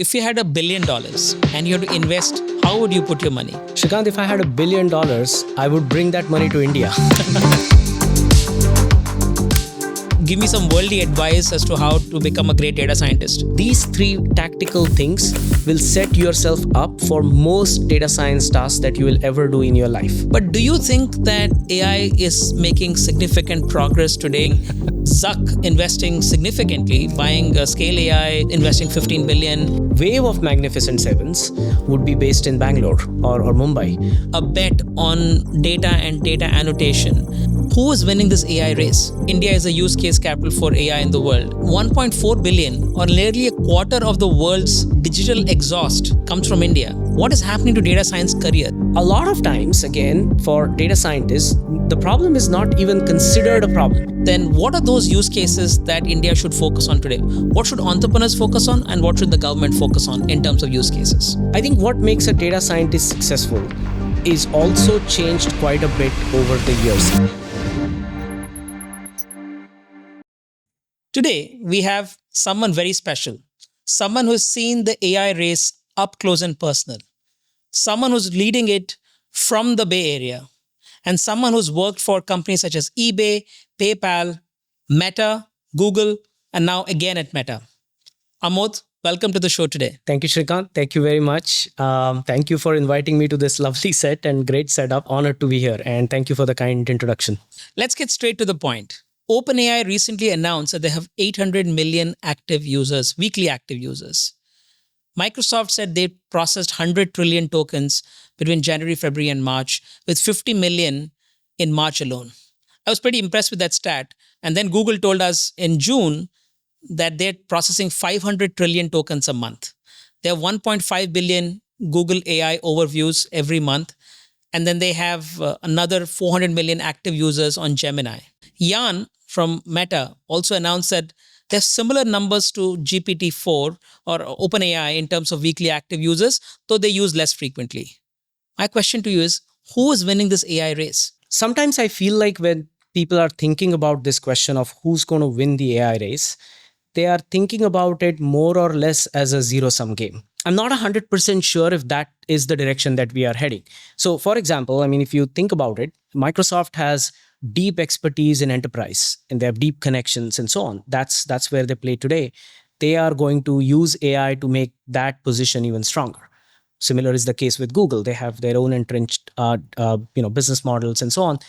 If you had $1 billion and you had to invest, how would you put your money? Shrikant, if I had $1 billion, I would bring that money to India. Give me some worldly advice as to how to become a great data scientist. These 3 tactical things will set yourself up for most data science tasks that you will ever do in your life. But do you think that AI is making significant progress today? Zuck investing significantly, buying Scale AI, investing 15 billion. Wave of Magnificent Sevens would be based in Bangalore or Mumbai. A bet on data and data annotation. Who is winning this AI race? India is a use case capital for AI in the world. 1.4 billion, or nearly a quarter of the world's digital exhaust, comes from India. What is happening to data science career? A lot of times, again, for data scientists, the problem is not even considered a problem. Then what are those use cases that India should focus on today? What should entrepreneurs focus on, and what should the government focus on in terms of use cases? I think what makes a data scientist successful is also changed quite a bit over the years. Today, we have someone very special, someone who's seen the AI race up close and personal, someone who's leading it from the Bay Area, and someone who's worked for companies such as eBay, PayPal, Meta, Google, and now again at Meta. Amod, welcome to the show today. Thank you, Shrikant. Thank you very much. Thank you for inviting me to this lovely set and great setup. Honored to be here. And thank you for the kind introduction. Let's get straight to the point. OpenAI recently announced that they have 800 million active users, weekly active users. Microsoft said they processed 100 trillion tokens between January, February, and March, with 50 million in March alone. I was pretty impressed with that stat. And then Google told us in June that they're processing 500 trillion tokens a month. They have 1.5 billion Google AI overviews every month. And then they have another 400 million active users on Gemini. Jan from Meta also announced that there's similar numbers to GPT-4 or OpenAI in terms of weekly active users, though they use less frequently. My question to you is, who is winning this AI race? Sometimes I feel like when people are thinking about this question of who's going to win the AI race, they are thinking about it more or less as a zero-sum game. I'm not 100% sure if that is the direction that we are heading. So, for example, if you think about it, Microsoft has deep expertise in enterprise and they have deep connections and so on. That's where they play today. They are going to use AI to make that position even stronger. Similar is the case with Google. They have their own entrenched business models and so on,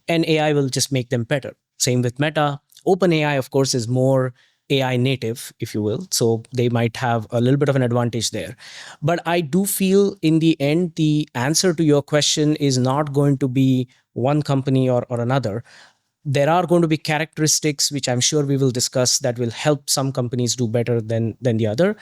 and AI will just make them better. Same with Meta. OpenAI, of course, is more AI native, if you will. So they might have a little bit of an advantage there. But I do feel in the end, the answer to your question is not going to be one company or another. There are going to be characteristics, which I'm sure we will discuss, that will help some companies do better than the other.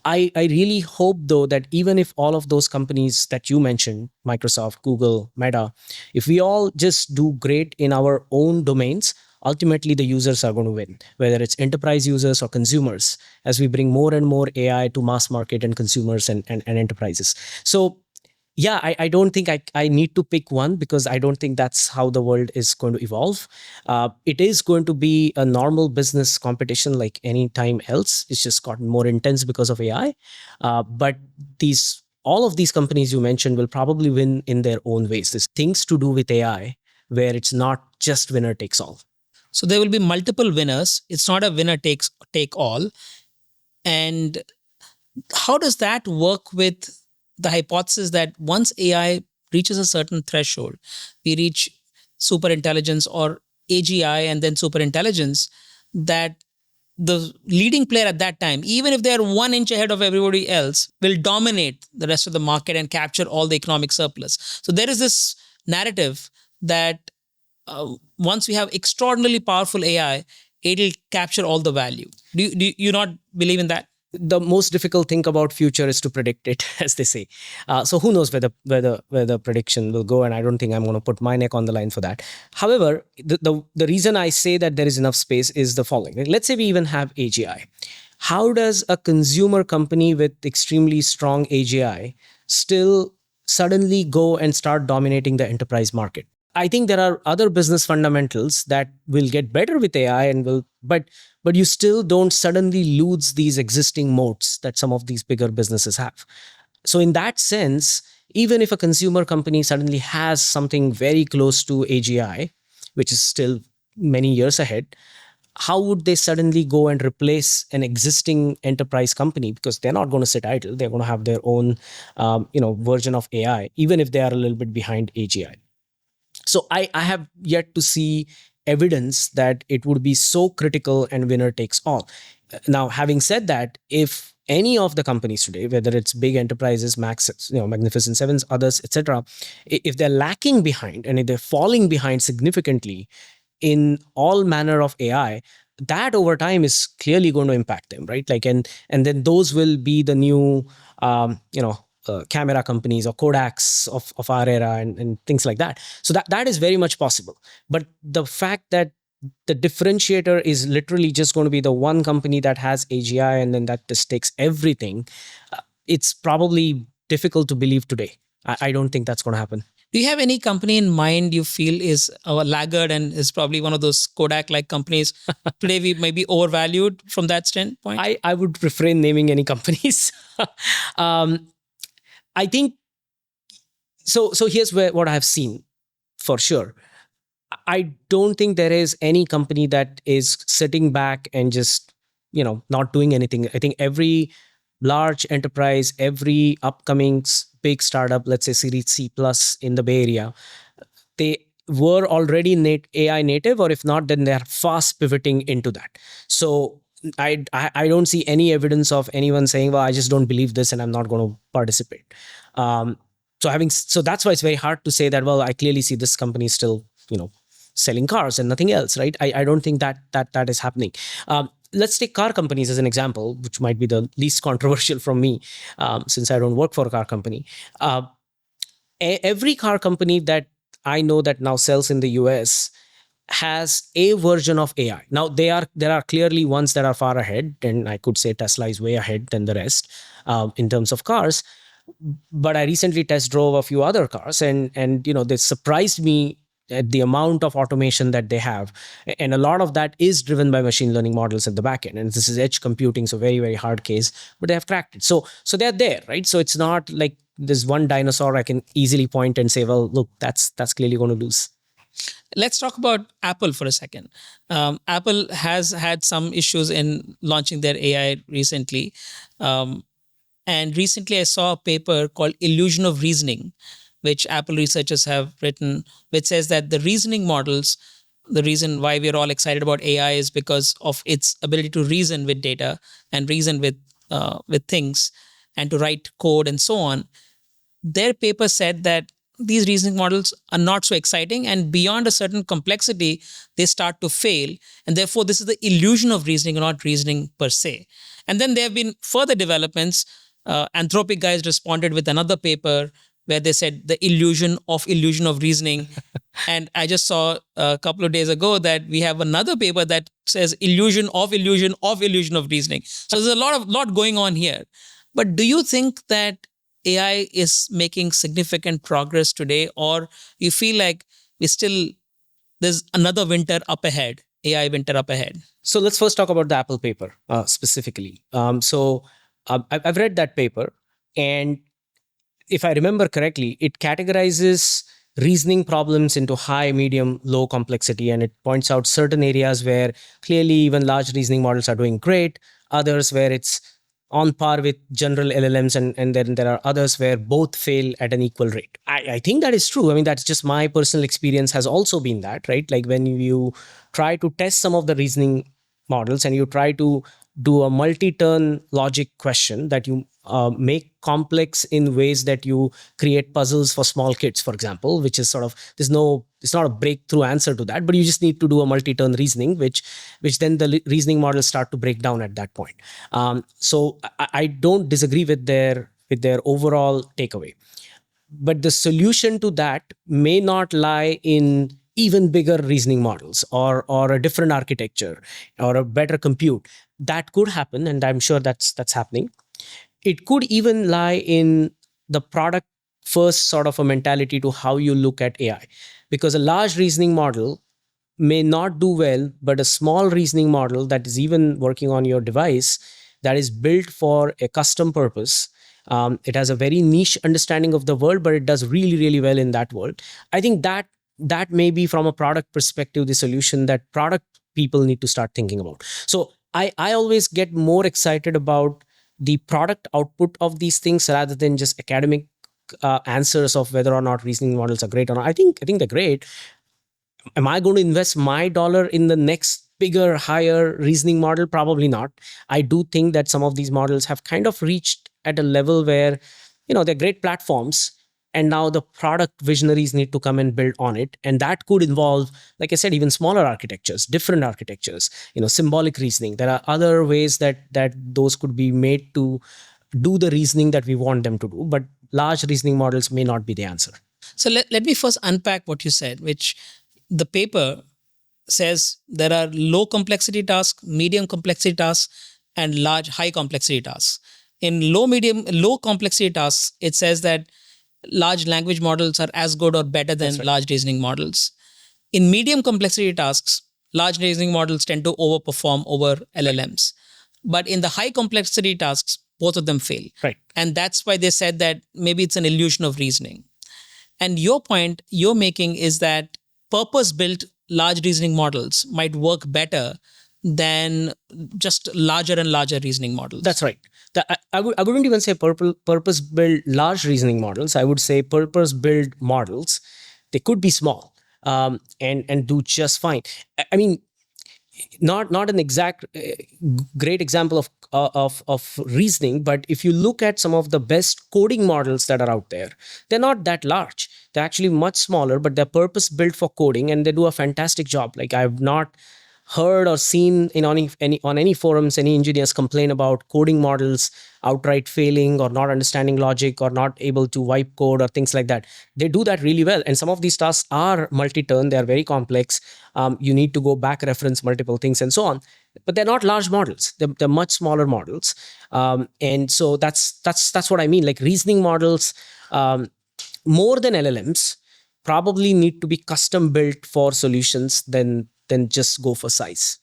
I really hope, though, that even if all of those companies that you mentioned, Microsoft, Google, Meta, if we all just do great in our own domains, ultimately the users are going to win, whether it's enterprise users or consumers, as we bring more and more AI to mass market and consumers and enterprises. So yeah, I don't think I need to pick one, because I don't think that's how the world is going to evolve. It is going to be a normal business competition like any time else. It's just gotten more intense because of AI. But all of these companies you mentioned will probably win in their own ways. There's things to do with AI where it's not just winner takes all. So there will be multiple winners. It's not a winner take all. And how does that work with the hypothesis that once AI reaches a certain threshold, we reach super intelligence or AGI and then super intelligence, that the leading player at that time, even if they're 1 inch ahead of everybody else, will dominate the rest of the market and capture all the economic surplus. So there is this narrative that once we have extraordinarily powerful AI, it'll capture all the value. Do you not believe in that? The most difficult thing about future is to predict it, as they say. So who knows where the prediction will go, and I don't think I'm going to put my neck on the line for that. However, the reason I say that there is enough space is the following. Let's say we even have AGI. How does a consumer company with extremely strong AGI still suddenly go and start dominating the enterprise market? I think there are other business fundamentals that will get better with AI and will, but you still don't suddenly lose these existing moats that some of these bigger businesses have. So in that sense, even if a consumer company suddenly has something very close to AGI, which is still many years ahead, how would they suddenly go and replace an existing enterprise company? Because they're not going to sit idle. They're going to have their own, version of AI, even if they are a little bit behind AGI. So I have yet to see evidence that it would be so critical and winner takes all. Now, having said that, if any of the companies today, whether it's big enterprises, Max, Magnificent Sevens, others, etc., if they're lacking behind and if they're falling behind significantly in all manner of AI, that over time is clearly going to impact them, right? Like, and then those will be the new, camera companies or Kodaks of our era and things like that. So that is very much possible. But the fact that the differentiator is literally just going to be the one company that has AGI and then that just takes everything, it's probably difficult to believe today. I don't think that's going to happen. Do you have any company in mind you feel is a laggard and is probably one of those Kodak-like companies today we may be overvalued from that standpoint? I would refrain naming any companies. I think so. So here's what I have seen for sure. I don't think there is any company that is sitting back and just not doing anything. I think every large enterprise, every upcoming big startup, let's say Series C plus in the Bay Area, they were already AI native, or if not, then they're fast pivoting into that. So I don't see any evidence of anyone saying, well, I just don't believe this and I'm not going to participate. So that's why it's very hard to say that, well, I clearly see this company still selling cars and nothing else, right? I don't think that is happening. Let's take car companies as an example, which might be the least controversial from me, since I don't work for a car company. Every car company that I know that now sells in the US has a version of AI. Now there are clearly ones that are far ahead, and I could say Tesla is way ahead than the rest in terms of cars. But I recently test drove a few other cars, and they surprised me at the amount of automation that they have, and a lot of that is driven by machine learning models at the back end. And this is edge computing, so very very hard case, but they have cracked it. So they're there, right? So it's not like there's one dinosaur I can easily point and say, well, look, that's clearly going to lose. Let's talk about Apple for a second. Apple has had some issues in launching their AI recently. And recently I saw a paper called Illusion of Reasoning, which Apple researchers have written, which says that the reasoning models, the reason why we're all excited about AI is because of its ability to reason with data and reason with things and to write code and so on. Their paper said that these reasoning models are not so exciting, and beyond a certain complexity, they start to fail. And therefore, this is the illusion of reasoning, not reasoning per se. And then there have been further developments. Anthropic guys responded with another paper where they said the illusion of reasoning. And I just saw a couple of days ago that we have another paper that says illusion of reasoning. So there's a lot going on here. But do you think that AI is making significant progress today, or you feel like there's another winter up ahead, AI winter up ahead? So let's first talk about the Apple paper specifically. I've read that paper, and if I remember correctly, it categorizes reasoning problems into high, medium, low complexity, and it points out certain areas where clearly even large reasoning models are doing great, others where it's on par with general LLMs, and then there are others where both fail at an equal rate. I think that is true. I mean, that's just my personal experience has also been that, right? Like when you try to test some of the reasoning models and you try to do a multi-turn logic question that you make complex in ways that you create puzzles for small kids, for example, which is sort of, it's not a breakthrough answer to that, but you just need to do a multi-turn reasoning, which then the reasoning models start to break down at that point. So I don't disagree with their overall takeaway, but the solution to that may not lie in even bigger reasoning models or a different architecture or a better compute. That could happen, and I'm sure that's happening. It could even lie in the product first sort of a mentality to how you look at AI. Because a large reasoning model may not do well, but a small reasoning model that is even working on your device, that is built for a custom purpose. It has a very niche understanding of the world, but it does really, really well in that world. I think that may be, from a product perspective, the solution that product people need to start thinking about. So I always get more excited about the product output of these things rather than just academic answers of whether or not reasoning models are great or not. I think they're great. Am I going to invest my dollar in the next bigger, higher reasoning model? Probably not. I do think that some of these models have kind of reached at a level where, they're great platforms. And now the product visionaries need to come and build on it. And that could involve, like I said, even smaller architectures, different architectures, symbolic reasoning. There are other ways that those could be made to do the reasoning that we want them to do. But large reasoning models may not be the answer. So let me first unpack what you said, which the paper says there are low complexity tasks, medium complexity tasks, and high complexity tasks. In low complexity tasks, it says that large language models are as good or better than large reasoning models. In medium complexity tasks, large reasoning models tend to overperform over LLMs. But in the high complexity tasks, both of them fail. Right. And that's why they said that maybe it's an illusion of reasoning. And your point you're making is that purpose-built large reasoning models might work better than just larger and larger reasoning models. That's right. I wouldn't even say purpose-built large reasoning models. I would say purpose-built models. They could be small and do just fine. I mean, not an exact great example of reasoning, but if you look at some of the best coding models that are out there, they're not that large. They're actually much smaller, but they're purpose built for coding, and they do a fantastic job. Like, I've not heard or seen on any forums any engineers complain about coding models outright failing or not understanding logic or not able to wipe code or things like that. They do that really well, and some of these tasks are multi-turn. They are very complex. You need to go back reference multiple things and so on, but they're not large models. They're much smaller models, and so that's what I mean. Like, reasoning models, more than LLMs, probably need to be custom built for solutions than just go for size.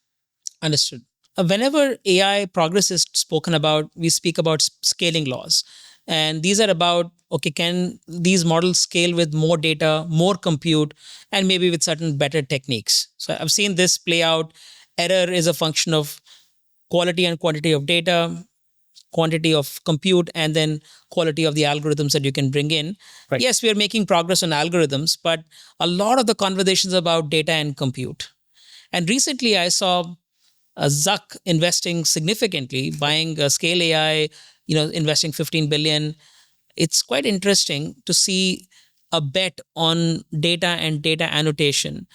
Understood. Whenever AI progress is spoken about, we speak about scaling laws. And these are about, okay, can these models scale with more data, more compute, and maybe with certain better techniques? So I've seen this play out. Error is a function of quality and quantity of data, quantity of compute, and then quality of the algorithms that you can bring in. Right. Yes, we are making progress on algorithms, but a lot of the conversations about data and compute. And recently I saw Zuck investing significantly, buying Scale AI, investing 15 billion. It's quite interesting to see a bet on data and data annotation.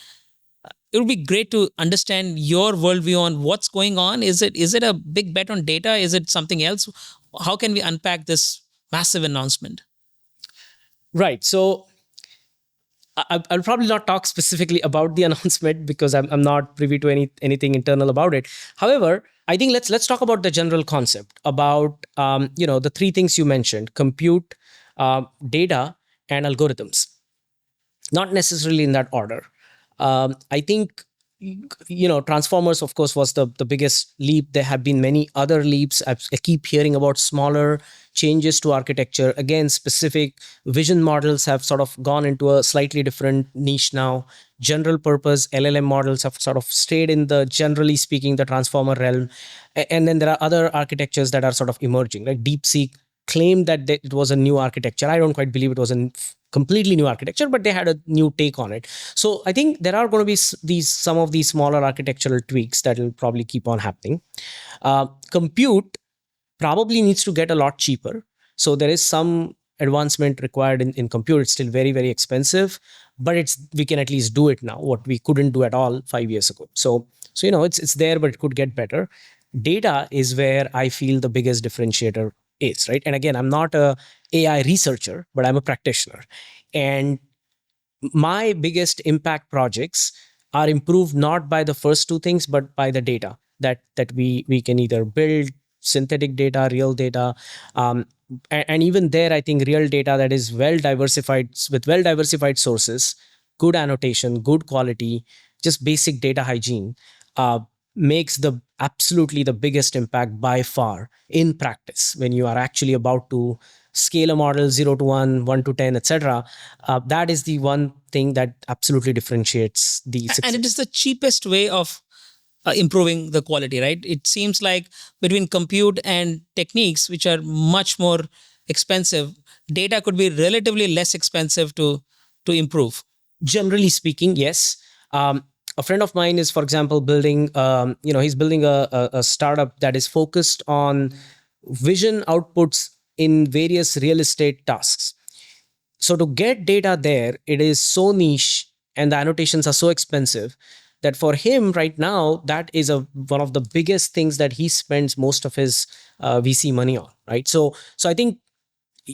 It would be great to understand your worldview on what's going on. Is it a big bet on data? Is it something else? How can we unpack this massive announcement? Right. So I'll probably not talk specifically about the announcement because I'm not privy to anything internal about it. However, I think let's talk about the general concept about the three things you mentioned: compute, data, and algorithms. Not necessarily in that order. I think Transformers, of course, was the biggest leap. There have been many other leaps. I keep hearing about smaller changes to architecture. Again, specific vision models have sort of gone into a slightly different niche now. General purpose LLM models have sort of stayed in the, generally speaking, the transformer realm. And then there are other architectures that are sort of emerging. Like DeepSeek claimed that it was a new architecture. I don't quite believe it was a completely new architecture, but they had a new take on it. So I think there are going to be some of these smaller architectural tweaks that will probably keep on happening. Compute probably needs to get a lot cheaper. So there is some advancement required in compute. It's still very, very expensive, but we can at least do it now, what we couldn't do at all 5 years ago. So it's there, but it could get better. Data is where I feel the biggest differentiator is, right? And again, I'm not a AI researcher, but I'm a practitioner. And my biggest impact projects are improved not by the first two things, but by the data that we can either build, synthetic data, real data. And even there, I think real data that is well diversified, with well diversified sources, good annotation, good quality, just basic data hygiene, makes the absolutely the biggest impact by far in practice when you are actually about to scale a model 0 to 1, 1 to 10, etc. That is the one thing that absolutely differentiates the And success. it is the cheapest way of improving the quality, right? It seems like between compute and techniques, which are much more expensive, data could be relatively less expensive to improve. Generally speaking, yes. A friend of mine is, for example, building, he's building a startup that is focused on vision outputs in various real estate tasks. So to get data there, it is so niche and the annotations are so expensive that for him right now, that is one of the biggest things that he spends most of his VC money on, right? So I think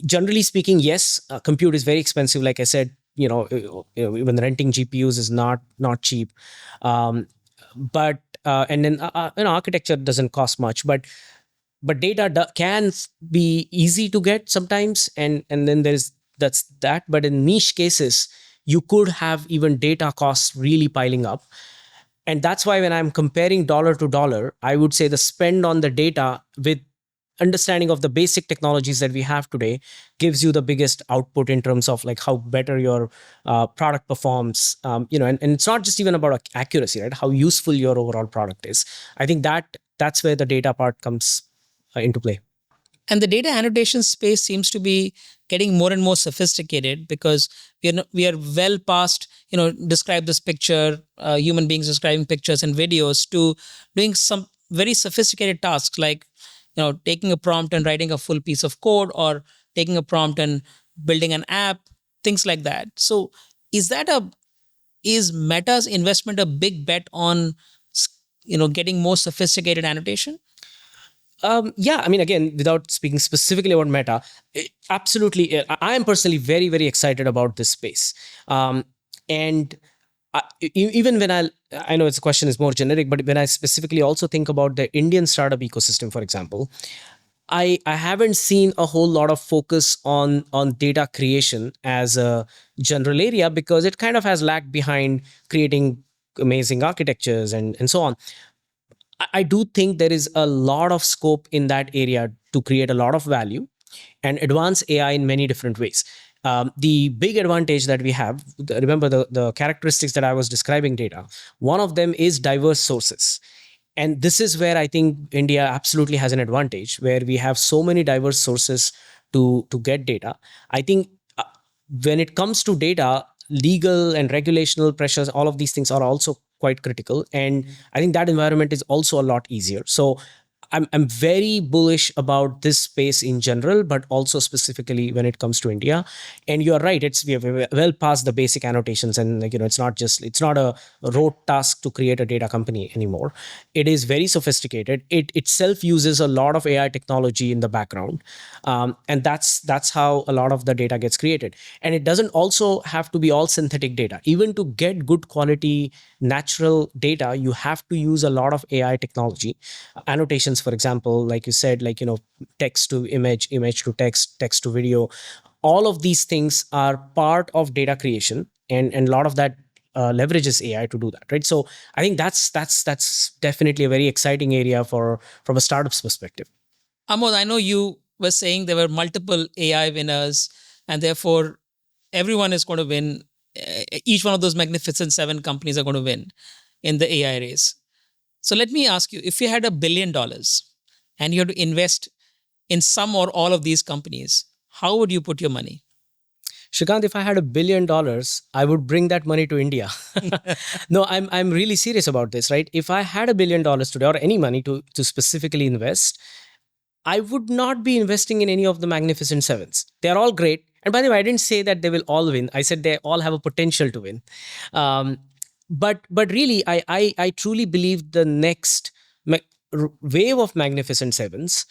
generally speaking, yes, compute is very expensive. Like I said, even renting GPUs is not cheap. Um, but and then architecture doesn't cost much, but data can be easy to get sometimes, and then there's that's that. But in niche cases, you could have even data costs really piling up, and that's why when I'm comparing dollar to dollar, I would say the spend on the data with understanding of the basic technologies that we have today gives you the biggest output in terms of like how better your product performs. And it's not just even about accuracy, right? How useful your overall product is. I think that's where the data part comes into play. And the data annotation space seems to be getting more and more sophisticated because we are well past describe this picture, human beings describing pictures and videos, to doing some very sophisticated tasks like taking a prompt and writing a full piece of code, or taking a prompt and building an app, things like that. So is that a is Meta's investment a big bet on getting more sophisticated annotation? Yeah, I mean, again, without speaking specifically about Meta, absolutely, I am personally very, very excited about this space. And even when I know it's a question is more generic, but when I specifically also think about the Indian startup ecosystem, for example, I haven't seen a whole lot of focus on data creation as a general area because it kind of has lagged behind creating amazing architectures and so on. I do think there is a lot of scope in that area to create a lot of value and advance AI in many different ways. The big advantage that we have, remember the characteristics that I was describing data, one of them is diverse sources. And this is where I think India absolutely has an advantage, where we have so many diverse sources to get data. I think when it comes to data, legal and regulational pressures, all of these things are also quite critical. And I think that environment is also a lot easier. So I'm very bullish about this space in general, but also specifically when it comes to India. And you're right, we are well past the basic annotations, and it's not a rote task to create a data company anymore. It is very sophisticated. It itself uses a lot of AI technology in the background, and that's how a lot of the data gets created. And it doesn't also have to be all synthetic data. Even to get good quality natural data, you have to use a lot of AI technology. Annotations, for example, like you said, like text to image, image to text, text to video, all of these things are part of data creation, and a lot of that leverages AI to do that, right? So I think that's definitely a very exciting area for from a startup's perspective. Amod, I know you were saying there were multiple AI winners, and therefore everyone is going to win. Each one of those magnificent seven companies are going to win in the AI race. So let me ask you, if you had $1 billion and you had to invest in some or all of these companies, how would you put your money? Shrikant, if I had $1 billion, I would bring that money to India. No, I'm really serious about this, right? If I had $1 billion today, or any money to specifically invest, I would not be investing in any of the Magnificent Sevens. They're all great. And by the way, I didn't say that they will all win. I said they all have a potential to win. Um, but really, I truly believe the next wave of Magnificent Sevens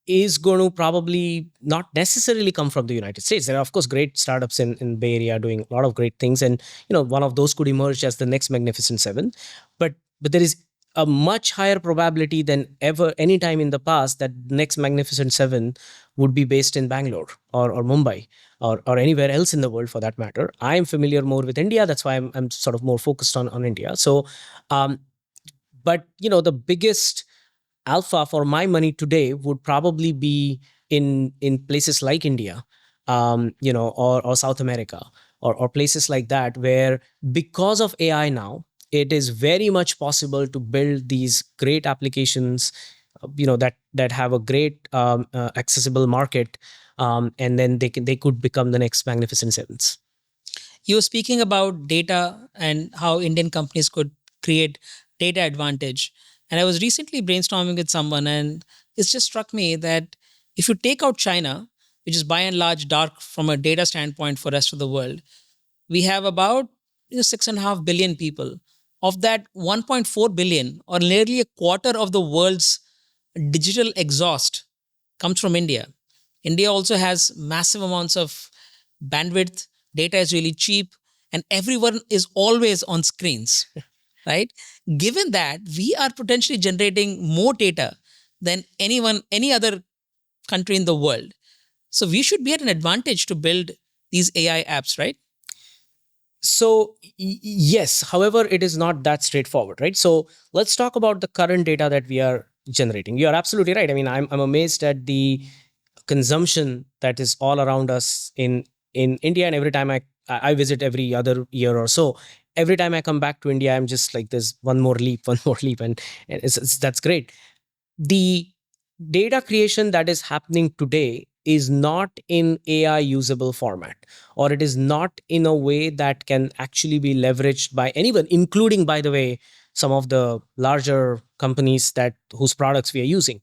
is going to probably not necessarily come from the United States. There are, of course, great startups in Bay Area doing a lot of great things, and one of those could emerge as the next Magnificent Seven. But there is a much higher probability than ever any time in the past that next Magnificent Seven would be based in Bangalore or Mumbai or anywhere else in the world for that matter. I am familiar more with India. That's why I'm sort of more focused on India. So, um, but the biggest alpha for my money today would probably be in places like India, or South America, or places like that, where because of AI now, it is very much possible to build these great applications, that have a great accessible market, and then they could become the next Magnificent Sevens. You were speaking about data and how Indian companies could create data advantage. And I was recently brainstorming with someone, and it just struck me that if you take out China, which is by and large dark from a data standpoint for rest of the world, we have about 6.5 billion people. Of that, 1.4 billion, or nearly a quarter of the world's digital exhaust, comes from India. India also has massive amounts of bandwidth, data is really cheap, and everyone is always on screens, right? Given that, we are potentially generating more data than any other country in the world. So we should be at an advantage to build these AI apps, right? So yes, however, it is not that straightforward, right? So let's talk about the current data that we are generating. You are absolutely right. I mean, I'm amazed at the consumption that is all around us in India, and every time I visit every other year or so, every time I come back to India, I'm just like, there's one more leap, one more leap, and that's great. The data creation that is happening today is not in AI usable format, or it is not in a way that can actually be leveraged by anyone, including, by the way, some of the larger companies that whose products we are using.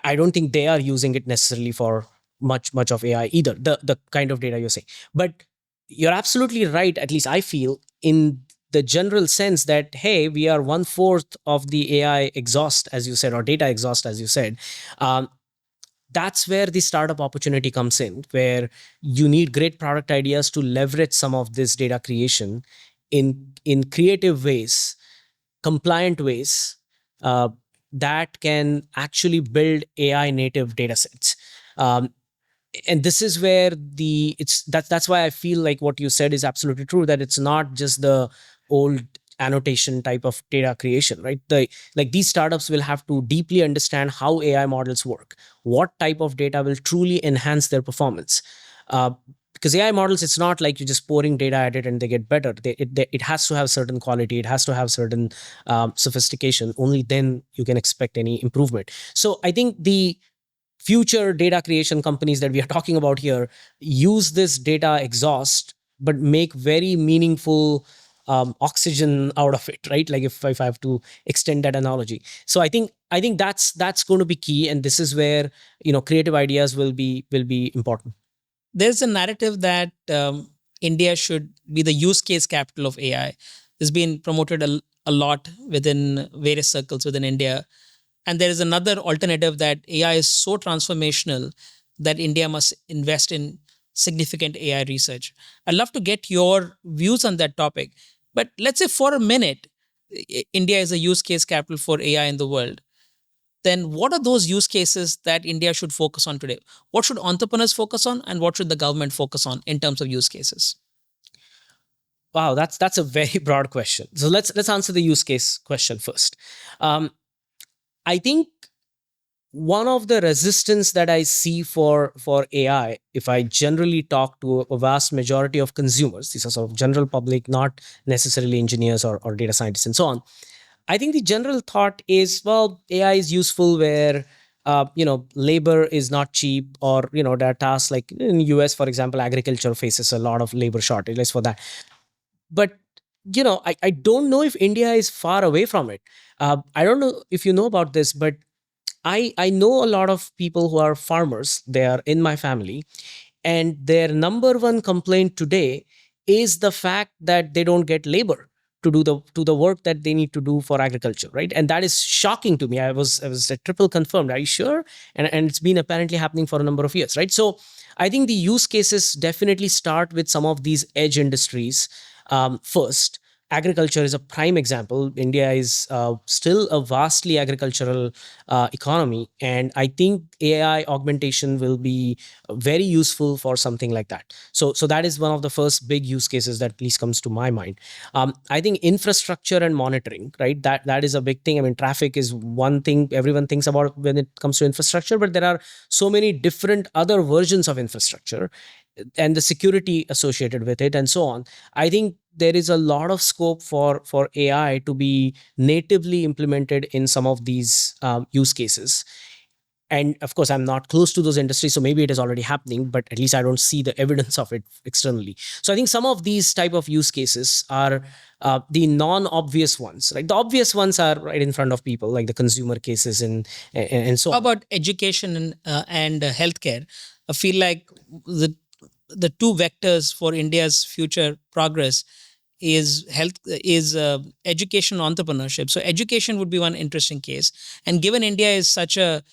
I don't think they are using it necessarily for much of AI either. The kind of data you're saying, but you're absolutely right. At least I feel in the general sense that, hey, we are one fourth of the AI exhaust, as you said, or data exhaust, as you said. Um, that's where the startup opportunity comes in, where you need great product ideas to leverage some of this data creation in creative ways, compliant ways, uh, that can actually build AI native data sets. And this is where that's why I feel like what you said is absolutely true, that it's not just the old annotation type of data creation, right? Like these startups will have to deeply understand how AI models work, what type of data will truly enhance their performance. Because AI models, it's not like you're just pouring data at it and they get better. It has to have certain quality, it has to have certain sophistication. Only then you can expect any improvement. So I think the future data creation companies that we are talking about here use this data exhaust, but make very meaningful oxygen out of it, right? Like if I have to extend that analogy. So I think that's going to be key, and this is where creative ideas will be important. There's a narrative that India should be the use case capital of AI. It's been promoted a lot within various circles within India. And there is another alternative that AI is so transformational that India must invest in significant AI research. I'd love to get your views on that topic. But let's say for a minute, India is a use case capital for AI in the world. Then what are those use cases that India should focus on today? What should entrepreneurs focus on, and what should the government focus on in terms of use cases? Wow, that's a very broad question. So let's answer the use case question first. um, I think one of the resistance that I see for AI, if I generally talk to a vast majority of consumers, these are sort of general public, not necessarily engineers or data scientists and so on. I think the general thought is, well, AI is useful where labor is not cheap, or there are tasks like in US, for example, agriculture faces a lot of labor shortages for that. But I don't know if India is far away from it. I don't know if you know about this, but I know a lot of people who are farmers. They are in my family, and their number one complaint today is the fact that they don't get labor to the work that they need to do for agriculture, right? And that is shocking to me. I was triple confirmed. Are you sure? And it's been apparently happening for a number of years, right? So I think the use cases definitely start with some of these edge industries first, agriculture is a prime example. India is still a vastly agricultural economy, and I think AI augmentation will be very useful for something like that. So that is one of the first big use cases that at least comes to my mind. I think infrastructure and monitoring, right? That is a big thing. I mean, traffic is one thing everyone thinks about when it comes to infrastructure, but there are so many different other versions of infrastructure and the security associated with it and so on. I think there is a lot of scope for AI to be natively implemented in some of these use cases. And of course, I'm not close to those industries, so maybe it is already happening, but at least I don't see the evidence of it externally. So I think some of these type of use cases are the non-obvious ones. Like the obvious ones are right in front of people, like the consumer cases and so How on. about education and healthcare? I feel like the the two vectors for India's future progress is health is education entrepreneurship. So education would be one interesting case. And given India is such a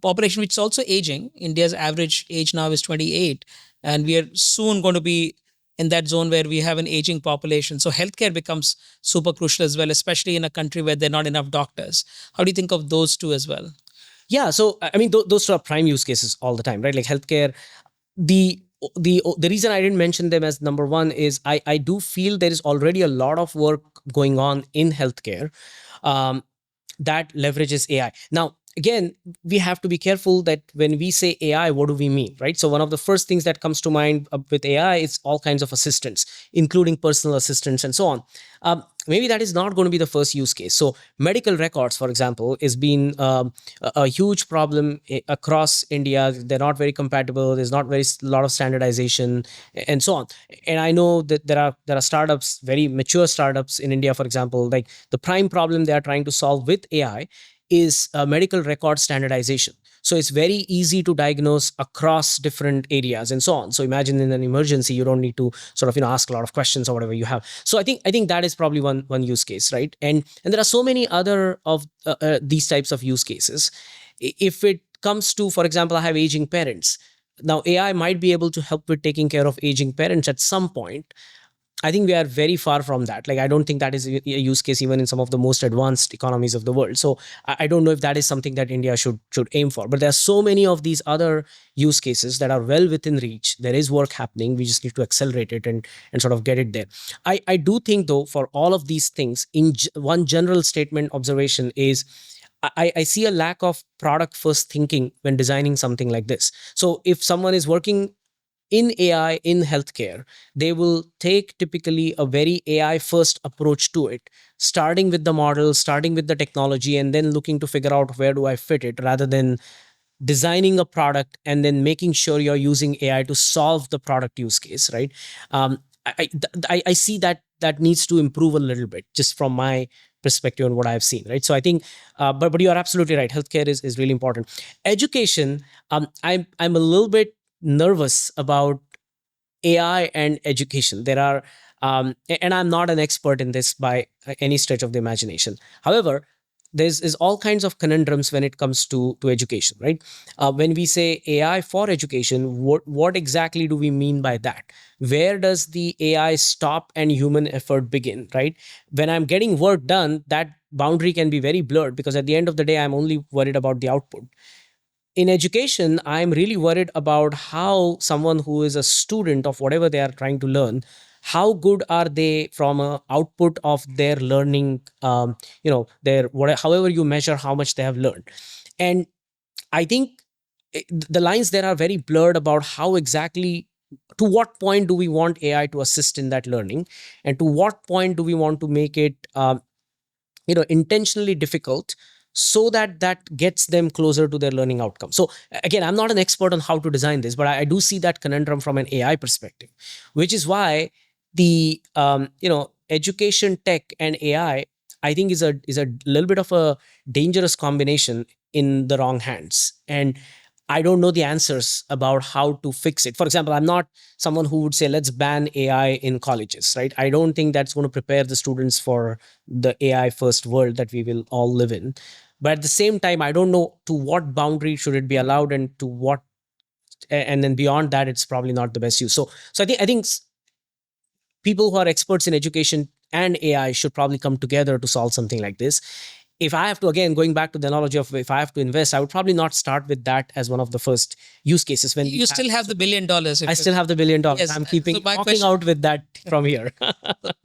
population which is also aging, India's average age now is 28, and we are soon going to be in that zone where we have an aging population. So healthcare becomes super crucial as well, especially in a country where there are not enough doctors. How do you think of those two as well? Yeah, so I mean, those are prime use cases all the time, right? Like healthcare. The reason I didn't mention them as number one is I do feel there is already a lot of work going on in healthcare um, that leverages AI. Now, again, we have to be careful that when we say AI, what do we mean, right? So one of the first things that comes to mind with AI is all kinds of assistants, including personal assistants and so on. Maybe that is not going to be the first use case. So medical records, for example, is been a huge problem across India. They're not very compatible. There's not very lot of standardization and so on. And I know that there are startups, very mature startups in India, for example, like the prime problem they are trying to solve with AI is medical record standardization. So it's very easy to diagnose across different areas and so on. So imagine in an emergency, you don't need to sort of ask a lot of questions or whatever you have. So I think that is probably one use case, right? And there are so many other of these types of use cases. If it comes to, for example, I have aging parents. Now AI might be able to help with taking care of aging parents at some point. I think we are very far from that. Like, I don't think that is a use case even in some of the most advanced economies of the world. So I don't know if that is something that India should aim for. But there are so many of these other use cases that are well within reach. There is work happening. We just need to accelerate it and sort of get it there. I do think though, for all of these things, one general statement observation is I see a lack of product first thinking when designing something like this. So if someone is working in AI in healthcare, they will take typically a very AI first approach to it, starting with the model, starting with the technology, and then looking to figure out where do I fit it rather than designing a product and then making sure you're using AI to solve the product use case, right? I see that needs to improve a little bit just from my perspective on what I've seen, right? So I think, but you are absolutely right. Healthcare is really important. Education, I'm a little bit nervous about AI and education. There are, and I'm not an expert in this by any stretch of the imagination. However, there's is all kinds of conundrums when it comes to education, right? When we say AI for education, what exactly do we mean by that? Where does the AI stop and human effort begin, right? When I'm getting work done, that boundary can be very blurred because at the end of the day, I'm only worried about the output. In education, I'm really worried about how someone who is a student of whatever they are trying to learn, how good are they from a output of their learning, their whatever, however you measure how much they have learned. And I think the lines there are very blurred about how exactly, to what point do we want AI to assist in that learning, and to what point do we want to make it intentionally difficult so that that gets them closer to their learning outcome. So again, I'm not an expert on how to design this, but I do see that conundrum from an AI perspective, which is why the education tech and I think is a little bit of a dangerous combination in the wrong hands. And I don't know the answers about how to fix it. For example, I'm not someone who would say, let's ban AI in colleges, right? I don't think that's going to prepare the students for the AI first world that we will all live in. But at the same time, I don't know to what boundary should it be allowed and to what, and then beyond that, it's probably not the best use. So I think people who are experts in education and AI should probably come together to solve something like this. If I have to, again, going back to the analogy of if I have to invest, I would probably not start with that as one of the first use cases. When You still have the $1 billion. I still have the $1 billion. Yes. I'm keeping So my walking question- out with that from here.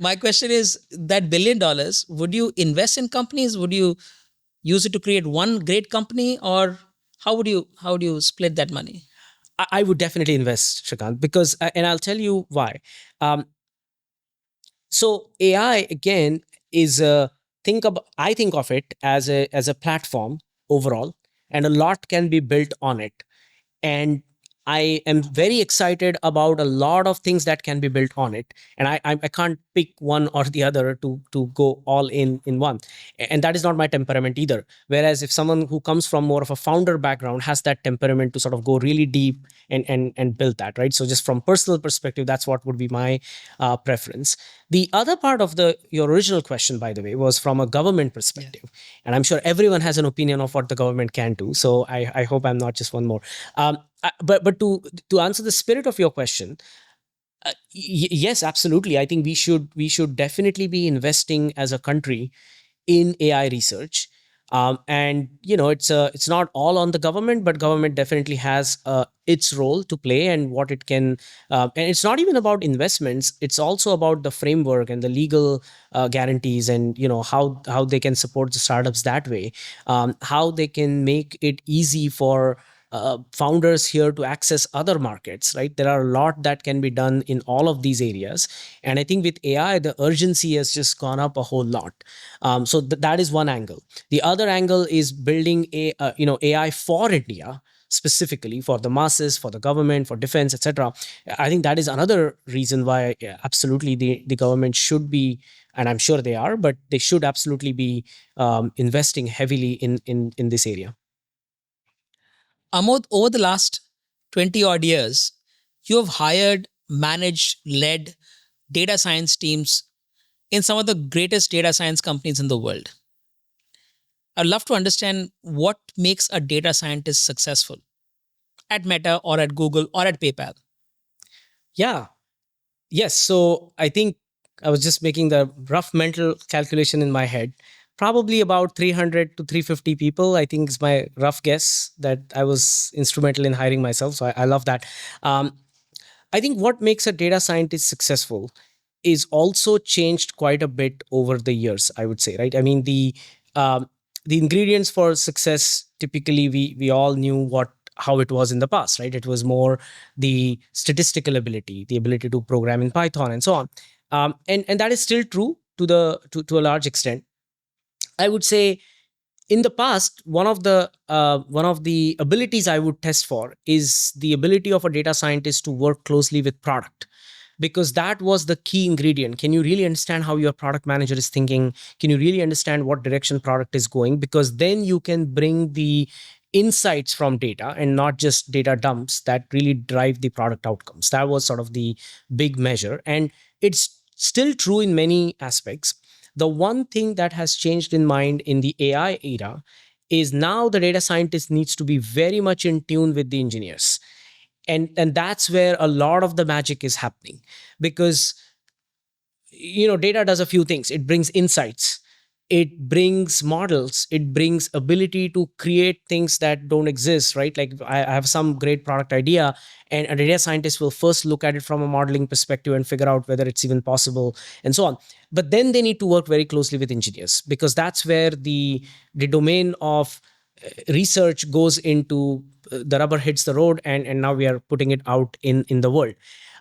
My question is, that $1 billion, would you invest in companies? Would you use it to create one great company, or how would you split that money? I would definitely invest, Shrikant, because, and I'll tell you why. Um, so AI again is a I think of it as a platform overall, and a lot can be built on it. And I am very excited about a lot of things that can be built on it. And I can't pick one or the other to go all in one. And that is not my temperament either. Whereas if someone who comes from more of a founder background has that temperament to sort of go really deep and build that, right? So just from personal perspective, that's what would be my preference. The other part of your original question, by the way, was from a government perspective. Yeah. And I'm sure everyone has an opinion of what the government can do. So I hope I'm not just one more. But to answer the spirit of your question, yes, absolutely. I think we should definitely be investing as a country in AI research. And it's not all on the government, but government definitely has its role to play and what it can. And it's not even about investments; it's also about the framework and the legal guarantees, and how they can support the startups that way, how they can make it easy for founders here to access other markets, right? There are a lot that can be done in all of these areas. And I think with AI, the urgency has just gone up a whole lot. So that is one angle. The other angle is building AI for India, specifically for the masses, for the government, for defense, etc. I think that is another reason why absolutely the government should be, and I'm sure they are, but they should absolutely be investing heavily in this area. Amod, over the last 20 odd years, you have hired, managed, led data science teams in some of the greatest data science companies in the world. I'd love to understand what makes a data scientist successful at Meta or at Google or at PayPal. Yeah. Yes. So I think I was just making the rough mental calculation in my head. Probably about 300 to 350 people, I think, is my rough guess that I was instrumental in hiring myself. So I love that. I think what makes a data scientist successful is also changed quite a bit over the years, I would say, right? I mean, the ingredients for success, typically we all knew how it was in the past, right? It was more the statistical ability, the ability to program in Python and so on. And that is still true to a large extent. I would say in the past, one of the abilities I would test for is the ability of a data scientist to work closely with product, because that was the key ingredient. Can you really understand how your product manager is thinking? Can you really understand what direction product is going? Because then you can bring the insights from data and not just data dumps that really drive the product outcomes. That was sort of the big measure, and it's still true in many aspects. The one thing that has changed in mind in the AI era is now the data scientist needs to be very much in tune with the engineers. And that's where a lot of the magic is happening, because data does a few things. It brings insights, it brings models, it brings ability to create things that don't exist, right? Like I have some great product idea, and a data scientist will first look at it from a modeling perspective and figure out whether it's even possible and so on. But then they need to work very closely with engineers, because that's where the domain of research goes into, the rubber hits the road, and now we are putting it out in the world.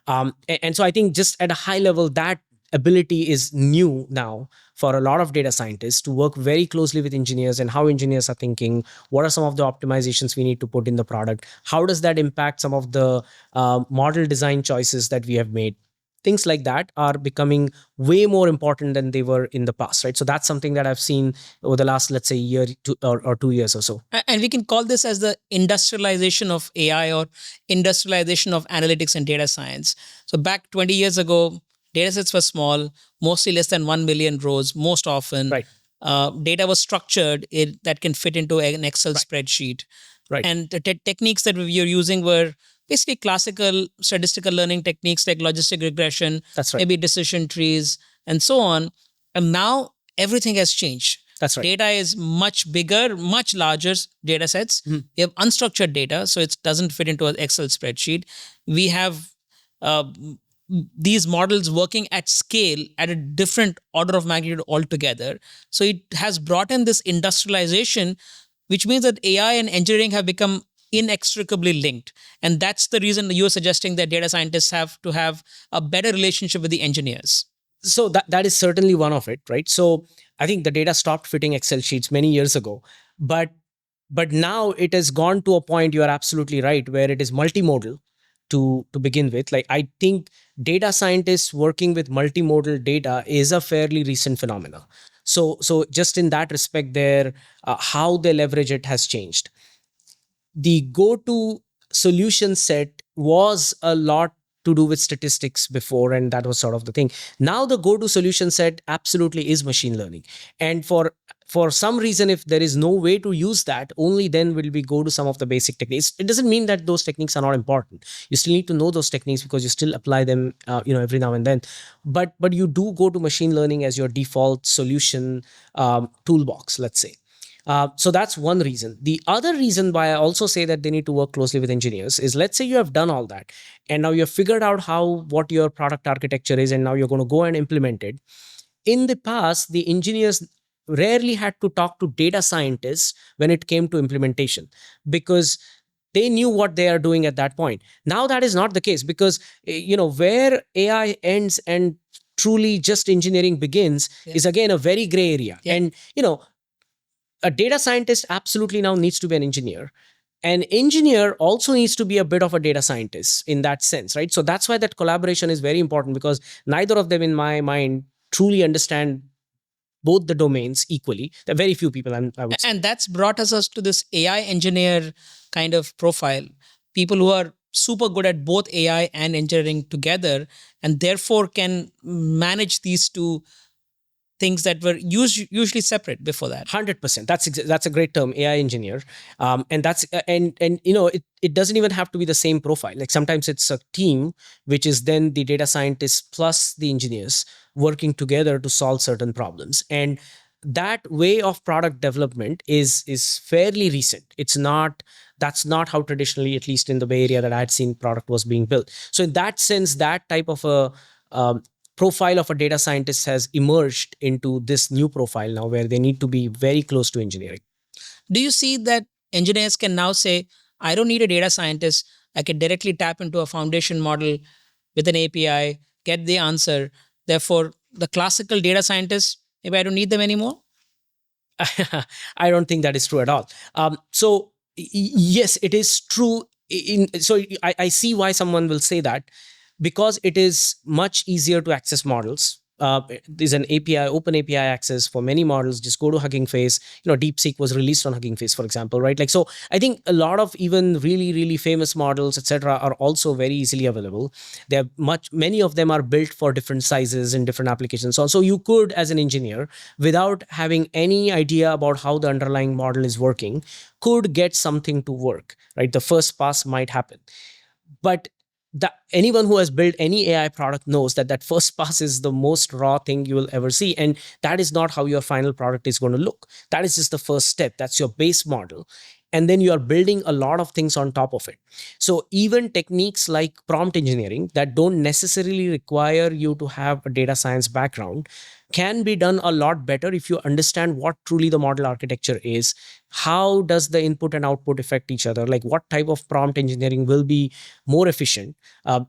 And so I think just at a high level, that ability is new now for a lot of data scientists to work very closely with engineers, and how engineers are thinking. What are some of the optimizations we need to put in the product? How does that impact some of the model design choices that we have made? Things like that are becoming way more important than they were in the past, right? So that's something that I've seen over the last, let's say, year or 2 years or so. And we can call this as the industrialization of AI, or industrialization of analytics and data science. So back 20 years ago, datasets were small, mostly less than 1 million rows, most often. Right. Data was structured that can fit into an Excel spreadsheet. Right. And the techniques that we were using were basically classical statistical learning techniques like logistic regression, That's right. maybe decision trees, and so on. And now everything has changed. That's right. Data is much bigger, much larger data sets. We have unstructured data, so it doesn't fit into an Excel spreadsheet. We have uh, these models working at scale at a different order of magnitude altogether. So it has brought in this industrialization, which means that AI and engineering have become inextricably linked. And that's the reason you're suggesting that data scientists have to have a better relationship with the engineers. So that is certainly one of it, right? So I think the data stopped fitting Excel sheets many years ago, but now it has gone to a point, you are absolutely right, where it is multimodal to begin with. Like, I think data scientists working with multimodal data is a fairly recent phenomena. So just in that respect there, how they leverage it has changed. The go-to solution set was a lot to do with statistics before, and that was sort of the thing. Now the go-to solution set absolutely is machine learning, and for some reason, if there is no way to use that, only then will we go to some of the basic techniques. It doesn't mean that those techniques are not important. You still need to know those techniques because you still apply them every now and then, but you do go to machine learning as your default solution toolbox, let's say. So that's one reason. The other reason why I also say that they need to work closely with engineers is, let's say you have done all that and now you've figured out what your product architecture is, and now you're going to go and implement it. In the past, the engineers rarely had to talk to data scientists when it came to implementation, because they knew what they are doing at that point. Now that is not the case, because where AI ends and truly just engineering begins is again a very gray area. And a data scientist absolutely now needs to be an engineer. An engineer also needs to be a bit of a data scientist in that sense, right? So that's why that collaboration is very important, because neither of them, in my mind, truly understand both the domains equally. There are very few people, I would say. And that's brought us to this AI engineer kind of profile. People who are super good at both AI and engineering together, and therefore can manage these two things that were usually separate before that. 100%. That's a great term, AI engineer, and that's and it doesn't even have to be the same profile. Like, sometimes it's a team, which is then the data scientists plus the engineers working together to solve certain problems. And that way of product development is fairly recent. That's not how traditionally, at least in the Bay Area that I had seen, product was being built. So in that sense, that type of a profile of a data scientist has emerged into this new profile now, where they need to be very close to engineering. Do you see that engineers can now say, I don't need a data scientist, I can directly tap into a foundation model with an API, get the answer. Therefore, the classical data scientists, maybe I don't need them anymore? I don't think that is true at all. So yes, it is true. I see why someone will say that, because it is much easier to access models. There's an API, open API access for many models. Just go to Hugging Face. DeepSeek was released on Hugging Face, for example, right? Like, so I think a lot of even really, really famous models, etc., are also very easily available. Many of them are built for different sizes and different applications. So you could, as an engineer, without having any idea about how the underlying model is working, could get something to work, right? The first pass might happen. But anyone who has built any AI product knows that first pass is the most raw thing you will ever see. And that is not how your final product is going to look. That is just the first step. That's your base model. And then you are building a lot of things on top of it. So even techniques like prompt engineering that don't necessarily require you to have a data science background can be done a lot better if you understand what truly the model architecture is. How does the input and output affect each other? Like, what type of prompt engineering will be more efficient?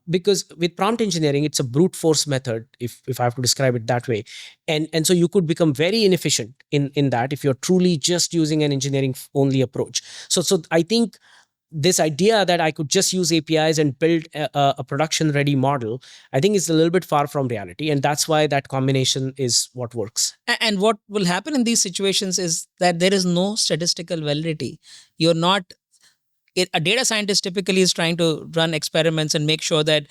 Because with prompt engineering, it's a brute force method, if I have to describe it that way. And so you could become very inefficient in that if you're truly just using an engineering only approach. So I think this idea that I could just use APIs and build a production ready model, I think is a little bit far from reality. And that's why that combination is what works. And what will happen in these situations is that there is no statistical validity. You're not, a data scientist typically is trying to run experiments and make sure that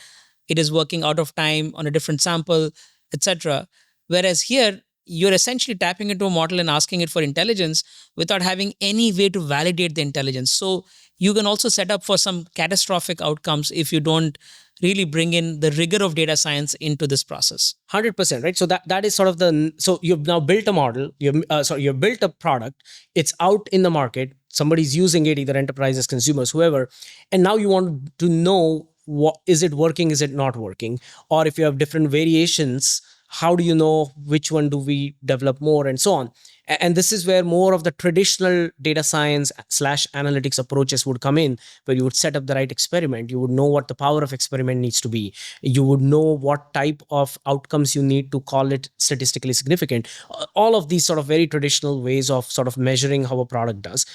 it is working out of time on a different sample, etc. Whereas here, you're essentially tapping into a model and asking it for intelligence without having any way to validate the intelligence. So you can also set up for some catastrophic outcomes if you don't really bring in the rigor of data science into this process. 100%, right? So that is sort of so you've now built a model, you've built a product, it's out in the market, somebody's using it, either enterprises, consumers, whoever, and now you want to know, what is it working, is it not working, or if you have different variations, how do you know which one do we develop more, and so on. And this is where more of the traditional data science slash analytics approaches would come in, where you would set up the right experiment, you would know what the power of experiment needs to be, you would know what type of outcomes you need to call it statistically significant. All of these sort of very traditional ways of sort of measuring how a product does,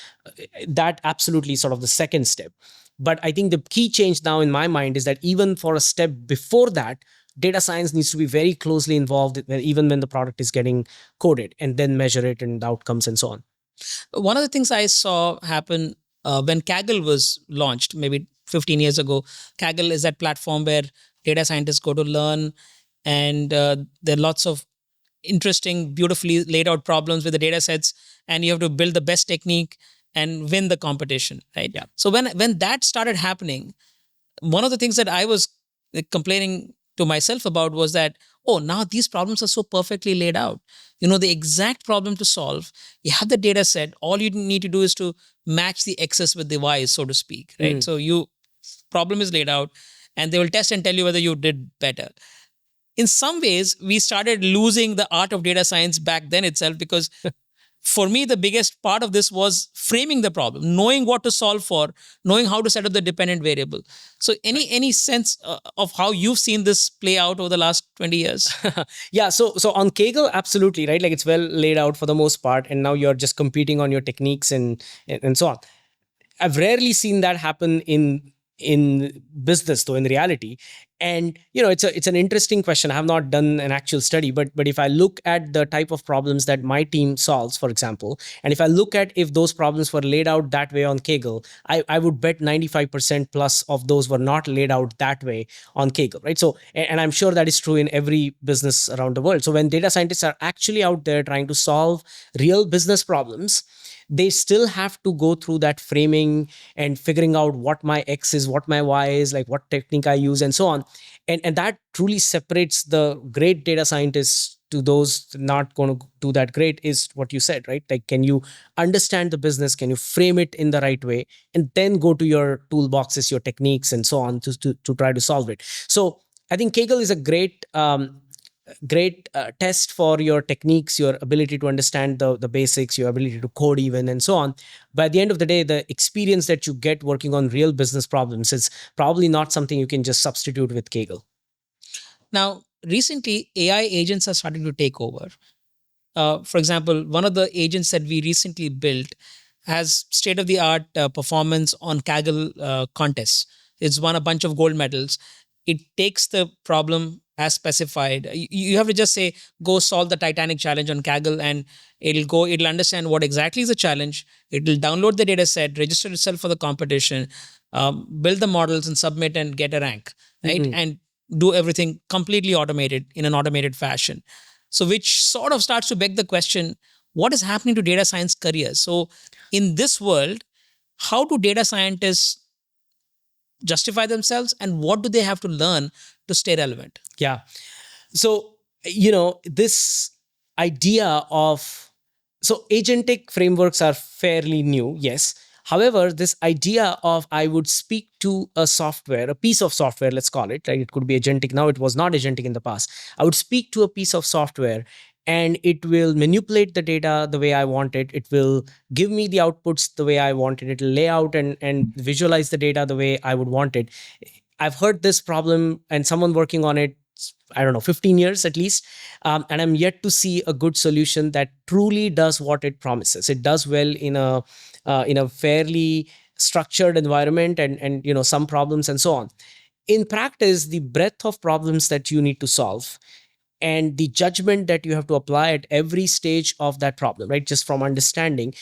that absolutely sort of the second step. But I think the key change now in my mind is that even for a step before that, data science needs to be very closely involved, even when the product is getting coded, and then measure it and the outcomes and so on. One of the things I saw happen when Kaggle was launched, maybe 15 years ago. Kaggle is that platform where data scientists go to learn, and there are lots of interesting, beautifully laid out problems with the data sets, and you have to build the best technique and win the competition, right? Yeah. So when that started happening, one of the things that I was complaining to myself about was that, oh, now these problems are so perfectly laid out. You know the exact problem to solve. You have the data set. All you need to do is to match the X's with the Y's, so to speak, right? So you problem is laid out, and they will test and tell you whether you did better. In some ways, we started losing the art of data science back then itself, because for me, the biggest part of this was framing the problem, knowing what to solve for, knowing how to set up the dependent variable. So any sense of how you've seen this play out over the last 20 years? Yeah, so on Kaggle, absolutely, right? Like, it's well laid out for the most part, and now you're just competing on your techniques and so on. I've rarely seen that happen in business, though, in reality. And it's an interesting question. I have not done an actual study, but if I look at the type of problems that my team solves, for example, and if I look at if those problems were laid out that way on Kaggle, I would bet 95% plus of those were not laid out that way on Kaggle, right? So, and I'm sure that is true in every business around the world. So when data scientists are actually out there trying to solve real business problems, they still have to go through that framing and figuring out what my X is, what my Y is, like what technique I use, and so on. And that truly separates the great data scientists to those not going to do that great, is what you said, right? Like, can you understand the business? Can you frame it in the right way? And then go to your toolboxes, your techniques, and so on to try to solve it. So I think Kaggle is a great test for your techniques, your ability to understand the basics, your ability to code even, and so on. But at the end of the day, the experience that you get working on real business problems is probably not something you can just substitute with Kaggle. Now, recently, AI agents are starting to take over. For example, one of the agents that we recently built has state-of-the-art performance on Kaggle contests. It's won a bunch of gold medals. It takes the problem as specified. You have to just say, go solve the Titanic challenge on Kaggle, and it'll understand what exactly is the challenge. It'll download the data set, register itself for the competition, build the models and submit and get a rank, right? And do everything completely automated in an automated fashion. So which sort of starts to beg the question, what is happening to data science careers? So in this world, how do data scientists justify themselves, and what do they have to learn to stay relevant? Yeah. So, this idea of, so agentic frameworks are fairly new, yes. However, this idea of, I would speak to a software, a piece of software, let's call it, right? It could be agentic now, it was not agentic in the past. I would speak to a piece of software, and it will manipulate the data the way I want it. It will give me the outputs the way I want it. It will lay out and visualize the data the way I would want it. I've heard this problem, and someone working on it, I don't know, 15 years at least. And I'm yet to see a good solution that truly does what it promises. It does well in a fairly structured environment, and some problems and so on. In practice, the breadth of problems that you need to solve and the judgment that you have to apply at every stage of that problem, right? Just from understanding.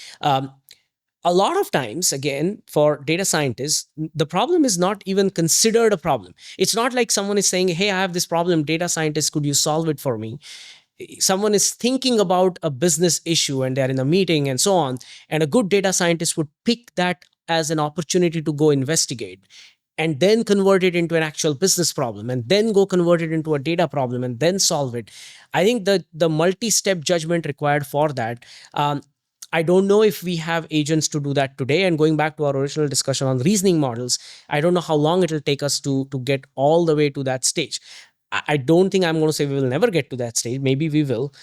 A lot of times, again, for data scientists, the problem is not even considered a problem. It's not like someone is saying, hey, I have this problem, data scientist, could you solve it for me? Someone is thinking about a business issue and they're in a meeting and so on. And a good data scientist would pick that as an opportunity to go investigate. and then convert it into an actual business problem, and then go convert it into a data problem, and then solve it. I think the multi-step judgment required for that, um, I don't know if we have agents to do that today. And going back to our original discussion on reasoning models, I don't know how long it'll take us to get all the way to that stage. I don't think I'm going to say we will never get to that stage. Maybe we will.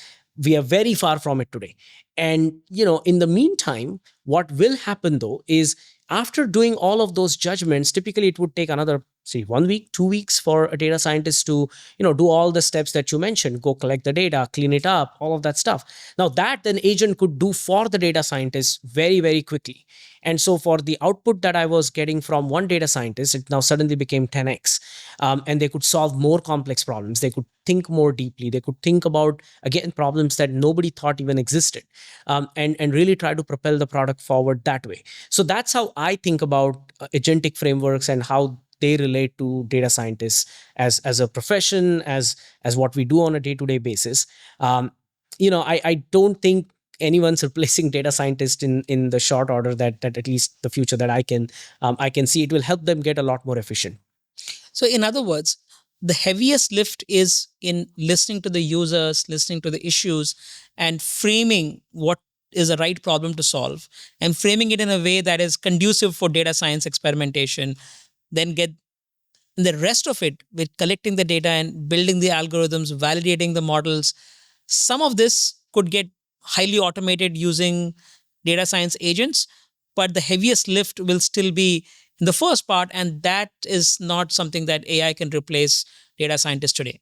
We are very far from it today. And in the meantime, what will happen though is, after doing all of those judgments, typically it would take another, say, 1 week, 2 weeks for a data scientist to do all the steps that you mentioned, go collect the data, clean it up, all of that stuff. Now that an agent could do for the data scientist very, very quickly. And so for the output that I was getting from one data scientist, it now suddenly became 10x. And they could solve more complex problems. They could think more deeply. They could think about, again, problems that nobody thought even existed, and really try to propel the product forward that way. So that's how I think about agentic frameworks and how they relate to data scientists as a profession, as what we do on a day-to-day basis. I don't think anyone's replacing data scientists in the short order, that at least the future that I can see. It will help them get a lot more efficient. So, in other words, the heaviest lift is in listening to the users, listening to the issues, and framing what is the right problem to solve, and framing it in a way that is conducive for data science experimentation. Then get the rest of it with collecting the data and building the algorithms, validating the models. Some of this could get highly automated using data science agents, but the heaviest lift will still be in the first part, and that is not something that AI can replace data scientists today.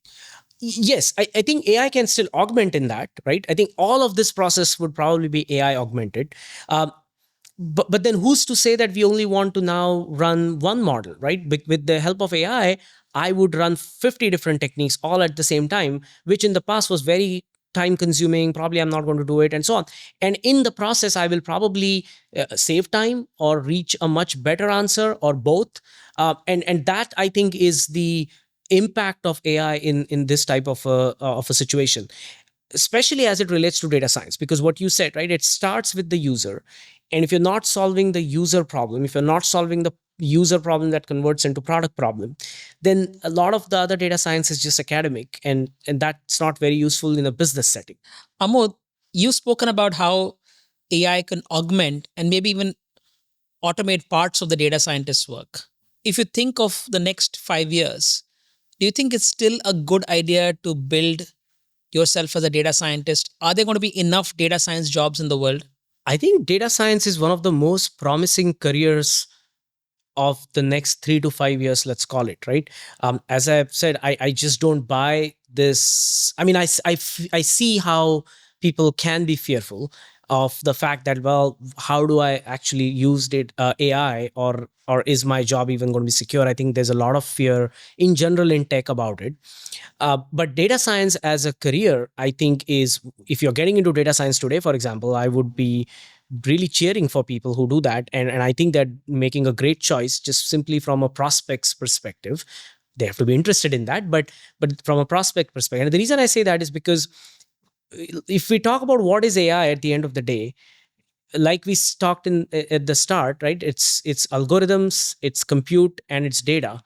Yes, I think AI can still augment in that, right? I think all of this process would probably be AI augmented. But then who's to say that we only want to now run one model, right? With the help of AI, I would run 50 different techniques all at the same time, which in the past was very time consuming. Probably I'm not going to do it, and so on. And in the process, I will probably save time or reach a much better answer, or both. And that, I think, is the impact of AI in this type of a situation, especially as it relates to data science. Because what you said, right, it starts with the user. And if you're not solving the user problem, if you're not solving the user problem that converts into product problem, then a lot of the other data science is just academic, and that's not very useful in a business setting. Amod, you've spoken about how AI can augment and maybe even automate parts of the data scientist's work. If you think of the next 5 years, do you think it's still a good idea to build yourself as a data scientist? Are there going to be enough data science jobs in the world? I think data science is one of the most promising careers of the next 3 to 5 years, let's call it, right? As I've said, I just don't buy this. I mean, I see how people can be fearful of the fact that, well, how do I actually use AI, or is my job even going to be secure? I think there's a lot of fear in general in tech about it. But data science as a career, I think, is, if you're getting into data science today, for example, I would be really cheering for people who do that. And I think they're making a great choice, just simply from a prospect's perspective. They have to be interested in that, but from a prospect perspective. And the reason I say that is because if we talk about what is AI at the end of the day, like we talked in at the start, right? It's algorithms, it's compute, and it's data.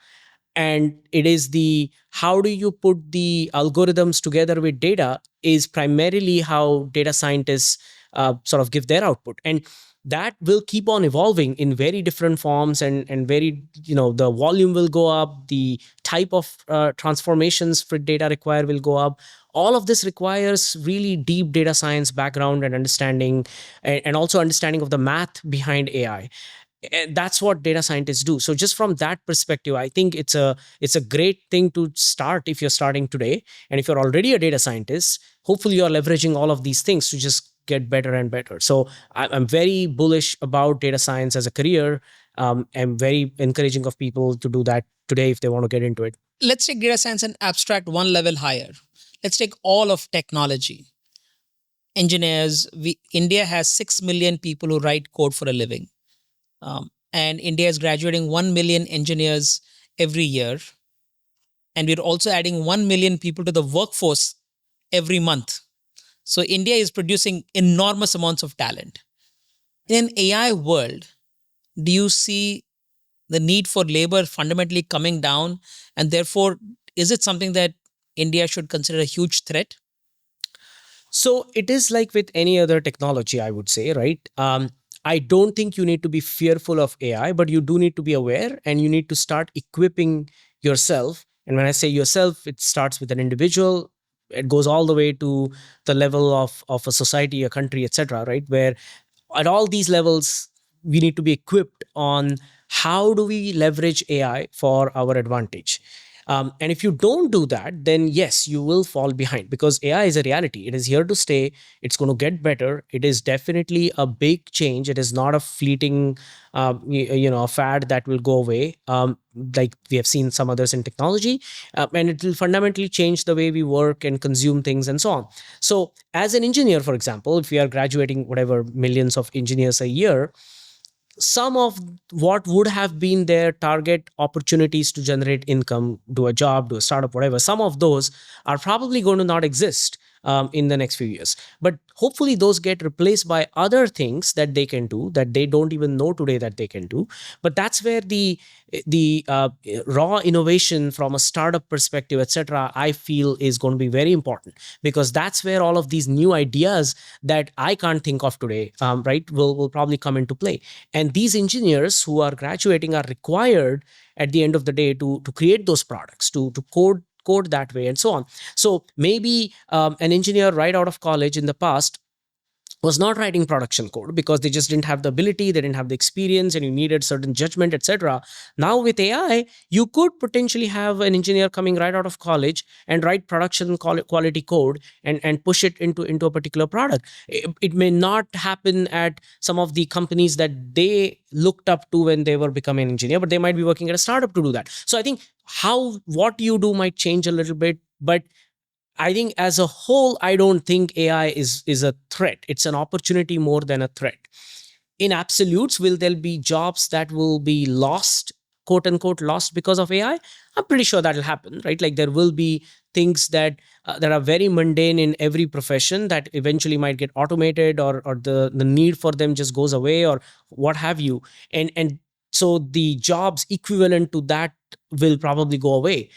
And it is the, how do you put the algorithms together with data, is primarily how data scientists sort of give their output. And that will keep on evolving in very different forms, and very, the volume will go up, the type of transformations for data required will go up. All of this requires really deep data science background and understanding, and also understanding of the math behind AI. And that's what data scientists do. So just from that perspective, I think it's a great thing to start if you're starting today. And if you're already a data scientist, hopefully you're leveraging all of these things to just get better and better. So I'm very bullish about data science as a career. I'm very encouraging of people to do that today if they want to get into it. Let's take data science and abstract one level higher. Let's take all of technology. Engineers, India has 6 million people who write code for a living. And India is graduating 1 million engineers every year. And we're also adding 1 million people to the workforce every month. So India is producing enormous amounts of talent. In an AI world, do you see the need for labor fundamentally coming down? And therefore, is it something that India should consider a huge threat? So it is like with any other technology, I would say, right? I don't think you need to be fearful of AI, but you do need to be aware and you need to start equipping yourself. And when I say yourself, it starts with an individual. It goes all the way to the level of a society, a country, etc. Right? Where at all these levels, we need to be equipped on how do we leverage AI for our advantage. And if you don't do that, then yes, you will fall behind because AI is a reality. It is here to stay. It's going to get better. It is definitely a big change. It is not a fleeting, a fad that will go away. Like we have seen some others in technology, and it will fundamentally change the way we work and consume things and so on. So, as an engineer, for example, if we are graduating whatever millions of engineers a year, some of what would have been their target opportunities to generate income, do a job, do a startup, whatever, some of those are probably going to not exist in the next few years. But hopefully, those get replaced by other things that they can do that they don't even know today that they can do. But that's where the raw innovation from a startup perspective, etc., I feel is going to be very important because that's where all of these new ideas that I can't think of today, right, will probably come into play. And these engineers who are graduating are required at the end of the day to create those products, to code that way and so on. So maybe an engineer right out of college in the past was not writing production code because they just didn't have the ability, they didn't have the experience, and you needed certain judgment, etc. Now with AI, you could potentially have an engineer coming right out of college and write production quality code and push it into a particular product. It may not happen at some of the companies that they looked up to when they were becoming an engineer, but they might be working at a startup to do that. So I think how what you do might change a little bit, but I think as a whole, I don't think AI is a threat. It's an opportunity more than a threat. In absolutes, will there be jobs that will be lost, quote unquote, lost because of AI? I'm pretty sure that'll happen, right? Like there will be things that are very mundane in every profession that eventually might get automated, or the need for them just goes away, or what have you. And so the jobs equivalent to that will probably go away.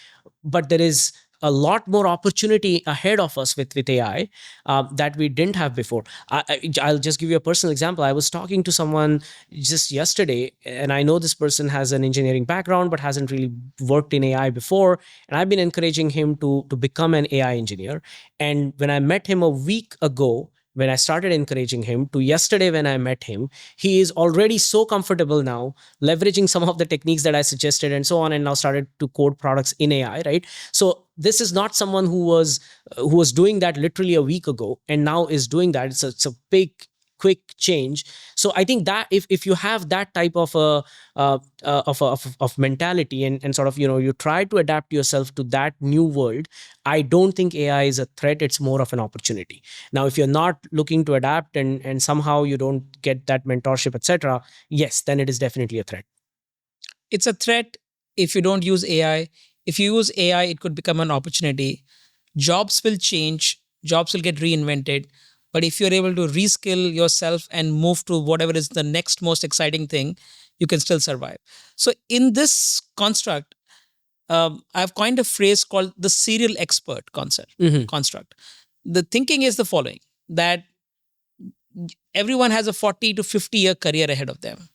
But there is a lot more opportunity ahead of us with AI that we didn't have before. I'll just give you a personal example. I was talking to someone just yesterday, and I know this person has an engineering background but hasn't really worked in AI before. And I've been encouraging him to become an AI engineer. And when I met him a week ago, when I started encouraging him, to yesterday when I met him, he is already so comfortable now, leveraging some of the techniques that I suggested and so on, and now started to code products in AI, right? So this is not someone who was doing that literally a week ago and now is doing that. It's a big quick change. So I think that if you have that type of a of mentality, and sort of, you try to adapt yourself to that new world, I don't think AI is a threat. It's more of an opportunity. Now if you're not looking to adapt, and somehow you don't get that mentorship, etc., yes, then it is definitely a threat. It's a threat if you don't use AI. If you use AI, it could become an opportunity. Jobs will change, jobs will get reinvented. But if you're able to reskill yourself and move to whatever is the next most exciting thing, you can still survive. So, in this construct, I've coined a phrase called the serial expert concept Mhm. construct. The thinking is the following: that everyone has a 40 to 50-year career ahead of them,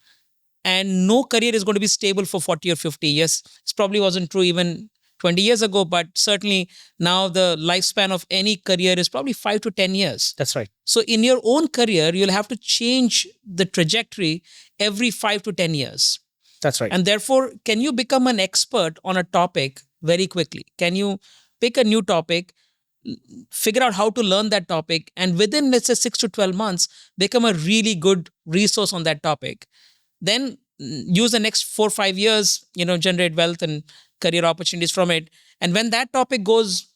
and no career is going to be stable for 40 or 50 years. This probably wasn't true even 20 years ago, but certainly now the lifespan of any career is probably 5 to 10 years. That's right. So in your own career, you'll have to change the trajectory every 5 to 10 years. That's right. And therefore, can you become an expert on a topic very quickly? Can you pick a new topic, figure out how to learn that topic, and within, let's say, 6 to 12 months, become a really good resource on that topic? Then use the next 4 or 5 years, generate wealth and career opportunities from it. And when that topic goes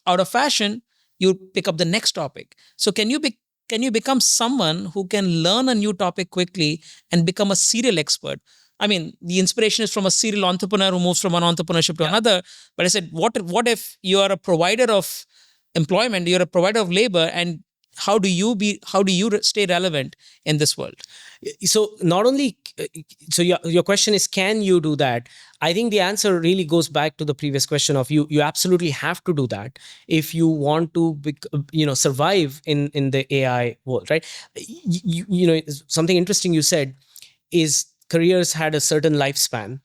out of fashion, you pick up the next topic. So can you become someone who can learn a new topic quickly and become a serial expert? I mean, the inspiration is from a serial entrepreneur who moves from one entrepreneurship to another. But I said, what if you are a provider of employment, you're a provider of labor, and how do you stay relevant in this world? So not only so your question is, can you do that? I think the answer really goes back to the previous question of you absolutely have to do that if you want to survive in the AI world, right? Something interesting you said is careers had a certain lifespan.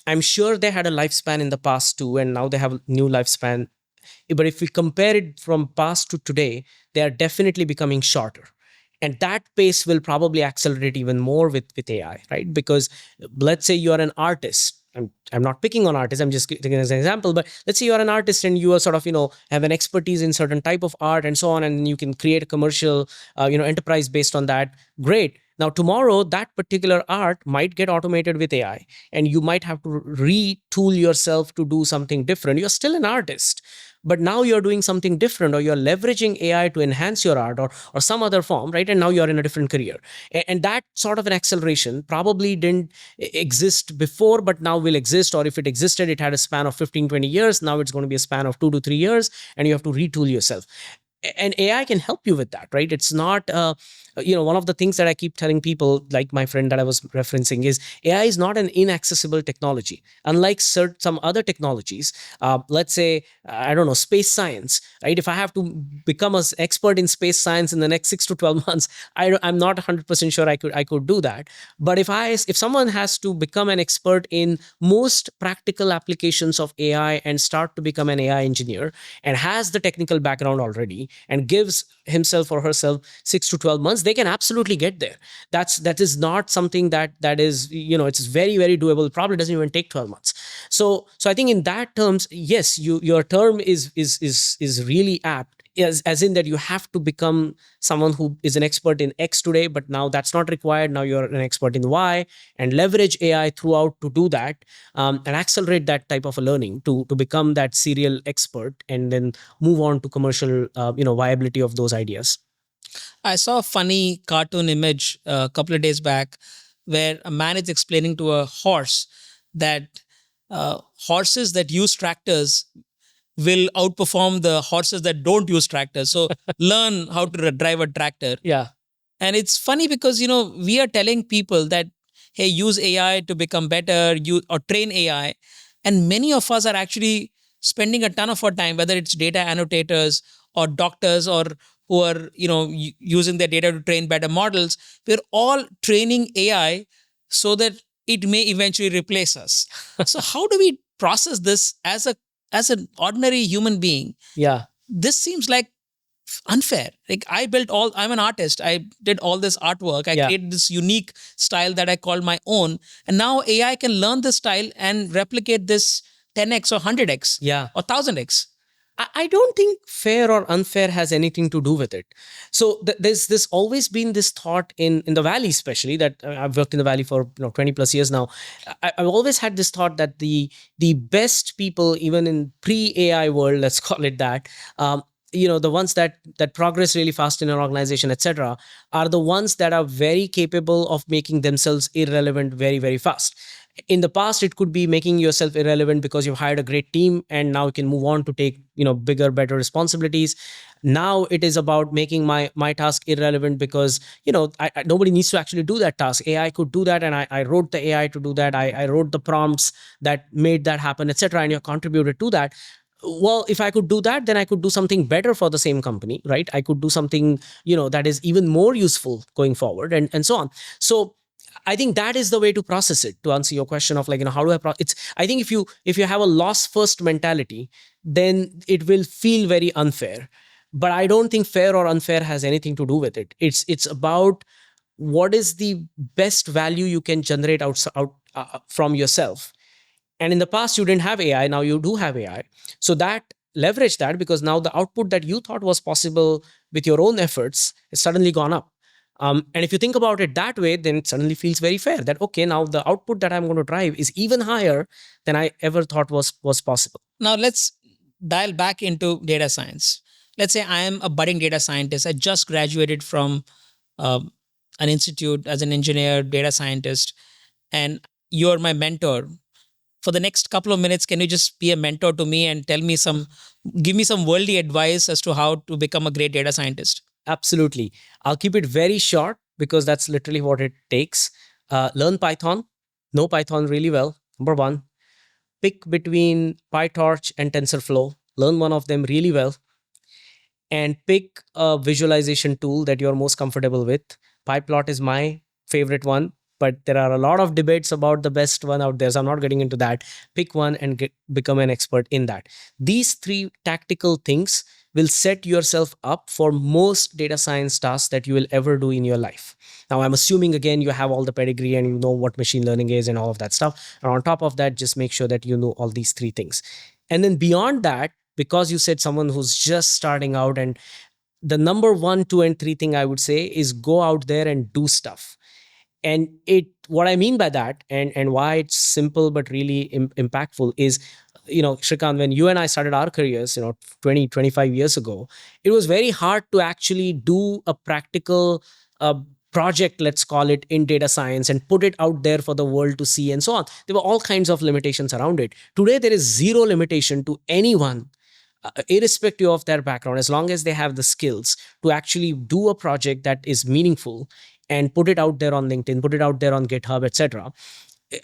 I'm sure they had a lifespan in the past too, and now they have a new lifespan. But if we compare it from past to today, they are definitely becoming shorter. And that pace will probably accelerate even more with AI, right? Because let's say you are an artist. I'm not picking on artists, I'm just taking as an example, but let's say you're an artist and you are sort of, have an expertise in certain type of art and so on, and you can create a commercial, enterprise based on that. Great. Now, tomorrow, that particular art might get automated with AI, and you might have to retool yourself to do something different. You're still an artist, but now you're doing something different, or you're leveraging AI to enhance your art, or some other form, right? And now you're in a different career. And that sort of an acceleration probably didn't exist before, but now will exist. Or if it existed, it had a span of 15-20 years. Now it's going to be a span of 2 to 3 years, and you have to retool yourself. And AI can help you with that, right? It's not one of the things that I keep telling people, like my friend that I was referencing, is AI is not an inaccessible technology. Unlike some other technologies, let's say, I don't know, space science, right? If I have to become an expert in space science in the next 6 to 12 months, I'm not 100% sure I could do that. But if someone has to become an expert in most practical applications of AI and start to become an AI engineer, and has the technical background already, and gives himself or herself 6 to 12 months, they can absolutely get there. That is not something that is, it's very, very doable. Probably doesn't even take 12 months. So I think in that terms, yes, your term is really apt, as in that you have to become someone who is an expert in X today, but now that's not required. Now you're an expert in Y, and leverage AI throughout to do that, and accelerate that type of a learning to become that serial expert, and then move on to commercial viability of those ideas. I saw a funny cartoon image a couple of days back where a man is explaining to a horse that horses that use tractors will outperform the horses that don't use tractors. So learn how to drive a tractor. Yeah. And it's funny because, we are telling people that, hey, use AI to become better, or train AI. And many of us are actually spending a ton of our time, whether it's data annotators or doctors, or who are, using their data to train better models. We're all training AI so that it may eventually replace us. So how do we process this as an ordinary human being? Yeah. This seems like unfair. Like I'm an artist. I did all this artwork. I created this unique style that I called my own. And now AI can learn this style and replicate this 10x or 100x or 1000x. I don't think fair or unfair has anything to do with it. So there's always been this thought in the Valley, especially, that I've worked in the Valley for 20 plus years now. I've always had this thought that the best people, even in pre-AI world, let's call it that, the ones that progress really fast in an organization, etc., are the ones that are very capable of making themselves irrelevant very, very fast. In the past, it could be making yourself irrelevant because you've hired a great team and now you can move on to take bigger, better responsibilities. Now it is about making my task irrelevant because nobody needs to actually do that task. AI could do that, and I wrote the AI to do that. I wrote the prompts that made that happen, etc., and you contributed to that. Well, if I could do that, then I could do something better for the same company, right? I could do something that is even more useful going forward, and so on. So I think that is the way to process it. To answer your question of how do I it's, I think if you have a loss first mentality, then it will feel very unfair. But I don't think fair or unfair has anything to do with it. It's about what is the best value you can generate out from yourself. And in the past, you didn't have AI. Now you do have AI. So that leverage that, because now the output that you thought was possible with your own efforts is suddenly gone up. And if you think about it that way, then it suddenly feels very fair that, okay, now the output that I'm going to drive is even higher than I ever thought was possible. Now let's dial back into data science. Let's say I am a budding data scientist. I just graduated from an institute as an engineer, data scientist, and you're my mentor. For the next couple of minutes, can you just be a mentor to me and give me some worldly advice as to how to become a great data scientist? Absolutely. I'll keep it very short because that's literally what it takes. Learn Python, know Python really well. Number one, pick between PyTorch and TensorFlow, learn one of them really well, and pick a visualization tool that you're most comfortable with. PyPlot is my favorite one, but there are a lot of debates about the best one out there. So I'm not getting into that. Pick one and become an expert in that. These three tactical things will set yourself up for most data science tasks that you will ever do in your life. Now, I'm assuming again you have all the pedigree and you know what machine learning is and all of that stuff. And on top of that, just make sure that you know all these three things. And then beyond that, because you said someone who's just starting out, and the number one, two, and three thing I would say is go out there and do stuff. And it, what I mean by that, and why it's simple but really impactful is, Shrikant, when you and I started our careers, 20, 25 years ago, it was very hard to actually do a practical uh, project, let's call it, in data science and put it out there for the world to see and so on. There were all kinds of limitations around it. Today there is zero limitation to anyone, irrespective of their background, as long as they have the skills to actually do a project that is meaningful and put it out there on LinkedIn, put it out there on GitHub, etc.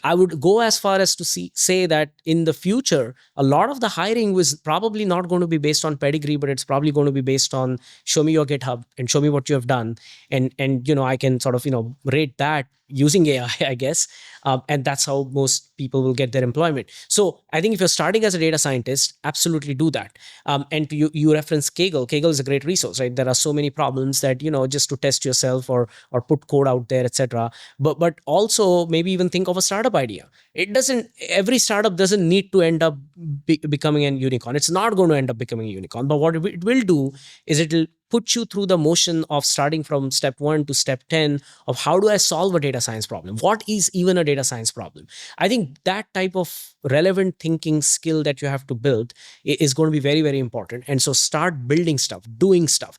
I would go as far as to say that in the future, a lot of the hiring was probably not going to be based on pedigree, but it's probably going to be based on show me your GitHub and show me what you have done, and I can sort of rate that using AI, I guess, and that's how most people will get their employment. So I think if you're starting as a data scientist, absolutely do that. And you reference Kaggle. Kaggle is a great resource, right? There are so many problems that just to test yourself or put code out there, etc. But also maybe even think of a startup idea. Every startup doesn't need to end up becoming a unicorn. It's not going to end up becoming a unicorn. But what it will do is it'll put you through the motion of starting from step 1 to step 10 of how do I solve a data science problem? What is even a data science problem? I think that type of relevant thinking skill that you have to build is going to be very, very important. And so start building stuff, doing stuff.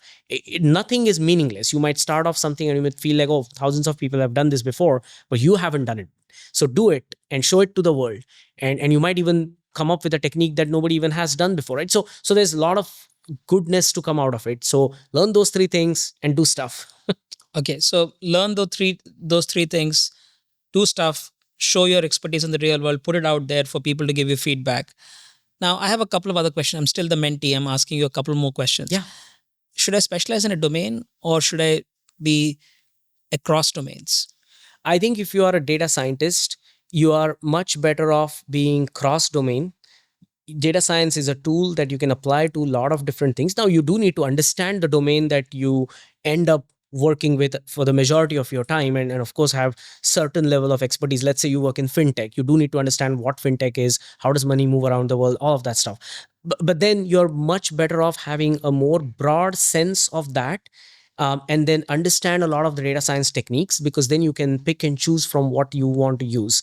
Nothing is meaningless. You might start off something and you might feel like, oh, thousands of people have done this before, but you haven't done it. So do it and show it to the world. And you might even come up with a technique that nobody even has done before, right? So there's a lot of goodness to come out of it. So learn those three things and do stuff. Okay, so learn those three things, do stuff, show your expertise in the real world, put it out there for people to give you feedback. Now, I have a couple of other questions. I'm still the mentee. I'm asking you a couple more questions. Yeah. Should I specialize in a domain or should I be across domains? I think if you are a data scientist, you are much better off being cross-domain. Data science is a tool that you can apply to a lot of different things. Now, you do need to understand the domain that you end up working with for the majority of your time, and of course have certain level of expertise. Let's say you work in fintech, you do need to understand what fintech is, how does money move around the world, all of that stuff. But then you're much better off having a more broad sense of that, and then understand a lot of the data science techniques, because then you can pick and choose from what you want to use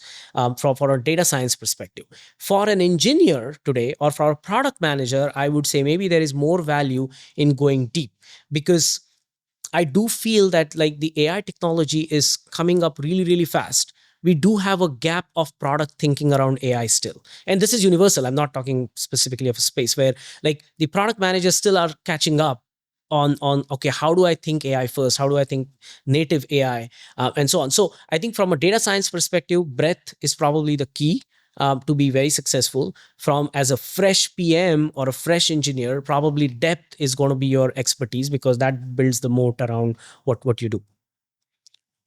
for a data science perspective. For an engineer today or for a product manager, I would say maybe there is more value in going deep, because I do feel that like the AI technology is coming up really, really fast. We do have a gap of product thinking around AI still. And this is universal. I'm not talking specifically of a space where like the product managers still are catching up on okay, how do I think AI first, how do I think native AI, and so on. So I think from a data science perspective, breadth is probably the key to be very successful. From as a fresh PM or a fresh engineer, probably depth is going to be your expertise, because that builds the moat around what you do.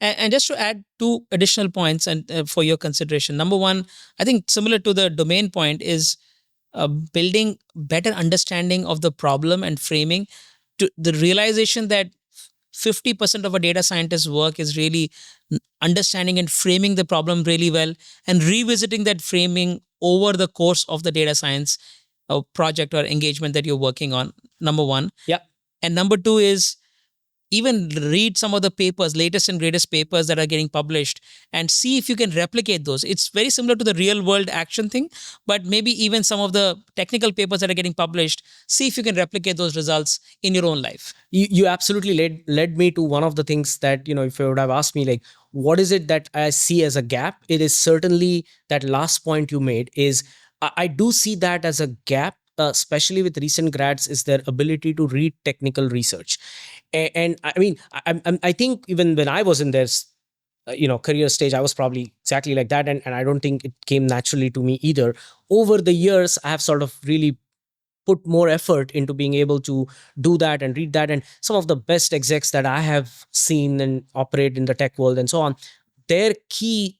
And just to add two additional points and for your consideration. Number one, I think similar to the domain point is building better understanding of the problem and framing, to the realization that 50% of a data scientist's work is really understanding and framing the problem really well and revisiting that framing over the course of the data science project or engagement that you're working on. Number one. Yeah. And number two is even read some of the papers, latest and greatest papers that are getting published, and see if you can replicate those. It's very similar to the real world action thing, but maybe even some of the technical papers that are getting published, see if you can replicate those results in your own life. You absolutely led me to one of the things that, if you would have asked me, like, what is it that I see as a gap? It is certainly that last point you made is I do see that as a gap, especially with recent grads, is their ability to read technical research. And I mean, I think even when I was in this career stage, I was probably exactly like that, and I don't think it came naturally to me either. Over the years, I have sort of really put more effort into being able to do that and read that. And some of the best execs that I have seen and operate in the tech world and so on, their key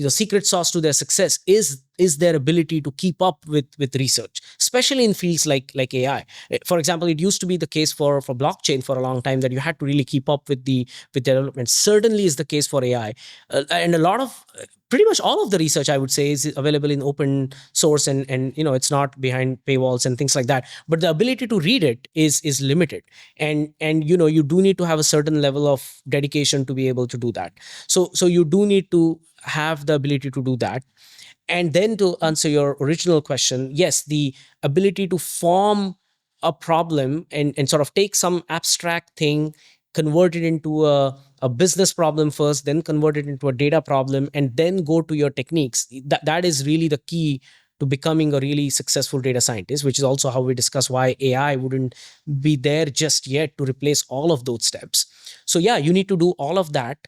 secret sauce to their success is their ability to keep up with research, especially in fields like AI. For example, it used to be the case for blockchain for a long time that you had to really keep up with development. Certainly is the case for AI, and a lot of pretty much all of the research, I would say, is available in open source, and it's not behind paywalls and things like that. But the ability to read it is limited, and you do need to have a certain level of dedication to be able to do that. So you do need to have the ability to do that. And then, to answer your original question, yes, the ability to form a problem and sort of take some abstract thing, convert it into a business problem first, then convert it into a data problem, and then go to your techniques. That is really the key to becoming a really successful data scientist, which is also how we discuss why AI wouldn't be there just yet to replace all of those steps. So yeah, you need to do all of that,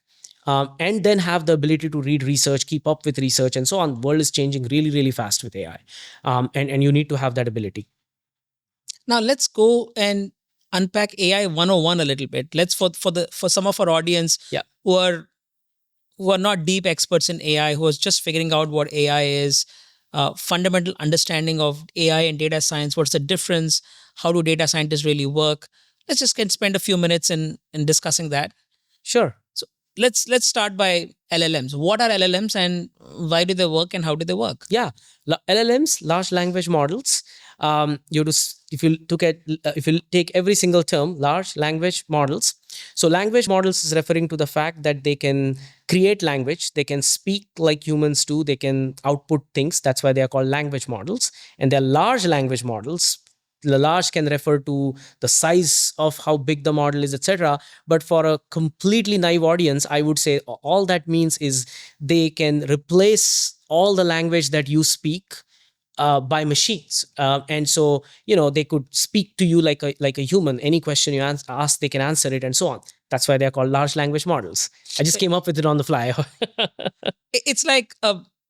and then have the ability to read research, keep up with research, and so on. World is changing really, really fast with AI, and you need to have that ability. Now let's go and unpack AI 101 a little bit. Let's for some of our audience Yeah, who are not deep experts in AI, who are just figuring out what AI is, fundamental understanding of AI and data science. What's the difference? How do data scientists really work? Let's just can spend a few minutes in discussing that. sure. So let's start by LLMs. What are LLMs and why do they work and how do they work? Yeah, LLMs, large language models. If you if you take every single term, large language models. So language models is referring to the fact that they can create language, they can speak like humans do, they can output things. That's why they are called language models. And they're large language models. The large can refer to the size of how big the model is, etc. But for a completely naive audience, I would say all that means is they can replace all the language that you speak by machines, and so they could speak to you like a human. Any question you ask, they can answer it, and so on. That's why they're called large language models. I just came up with it on the fly. It's like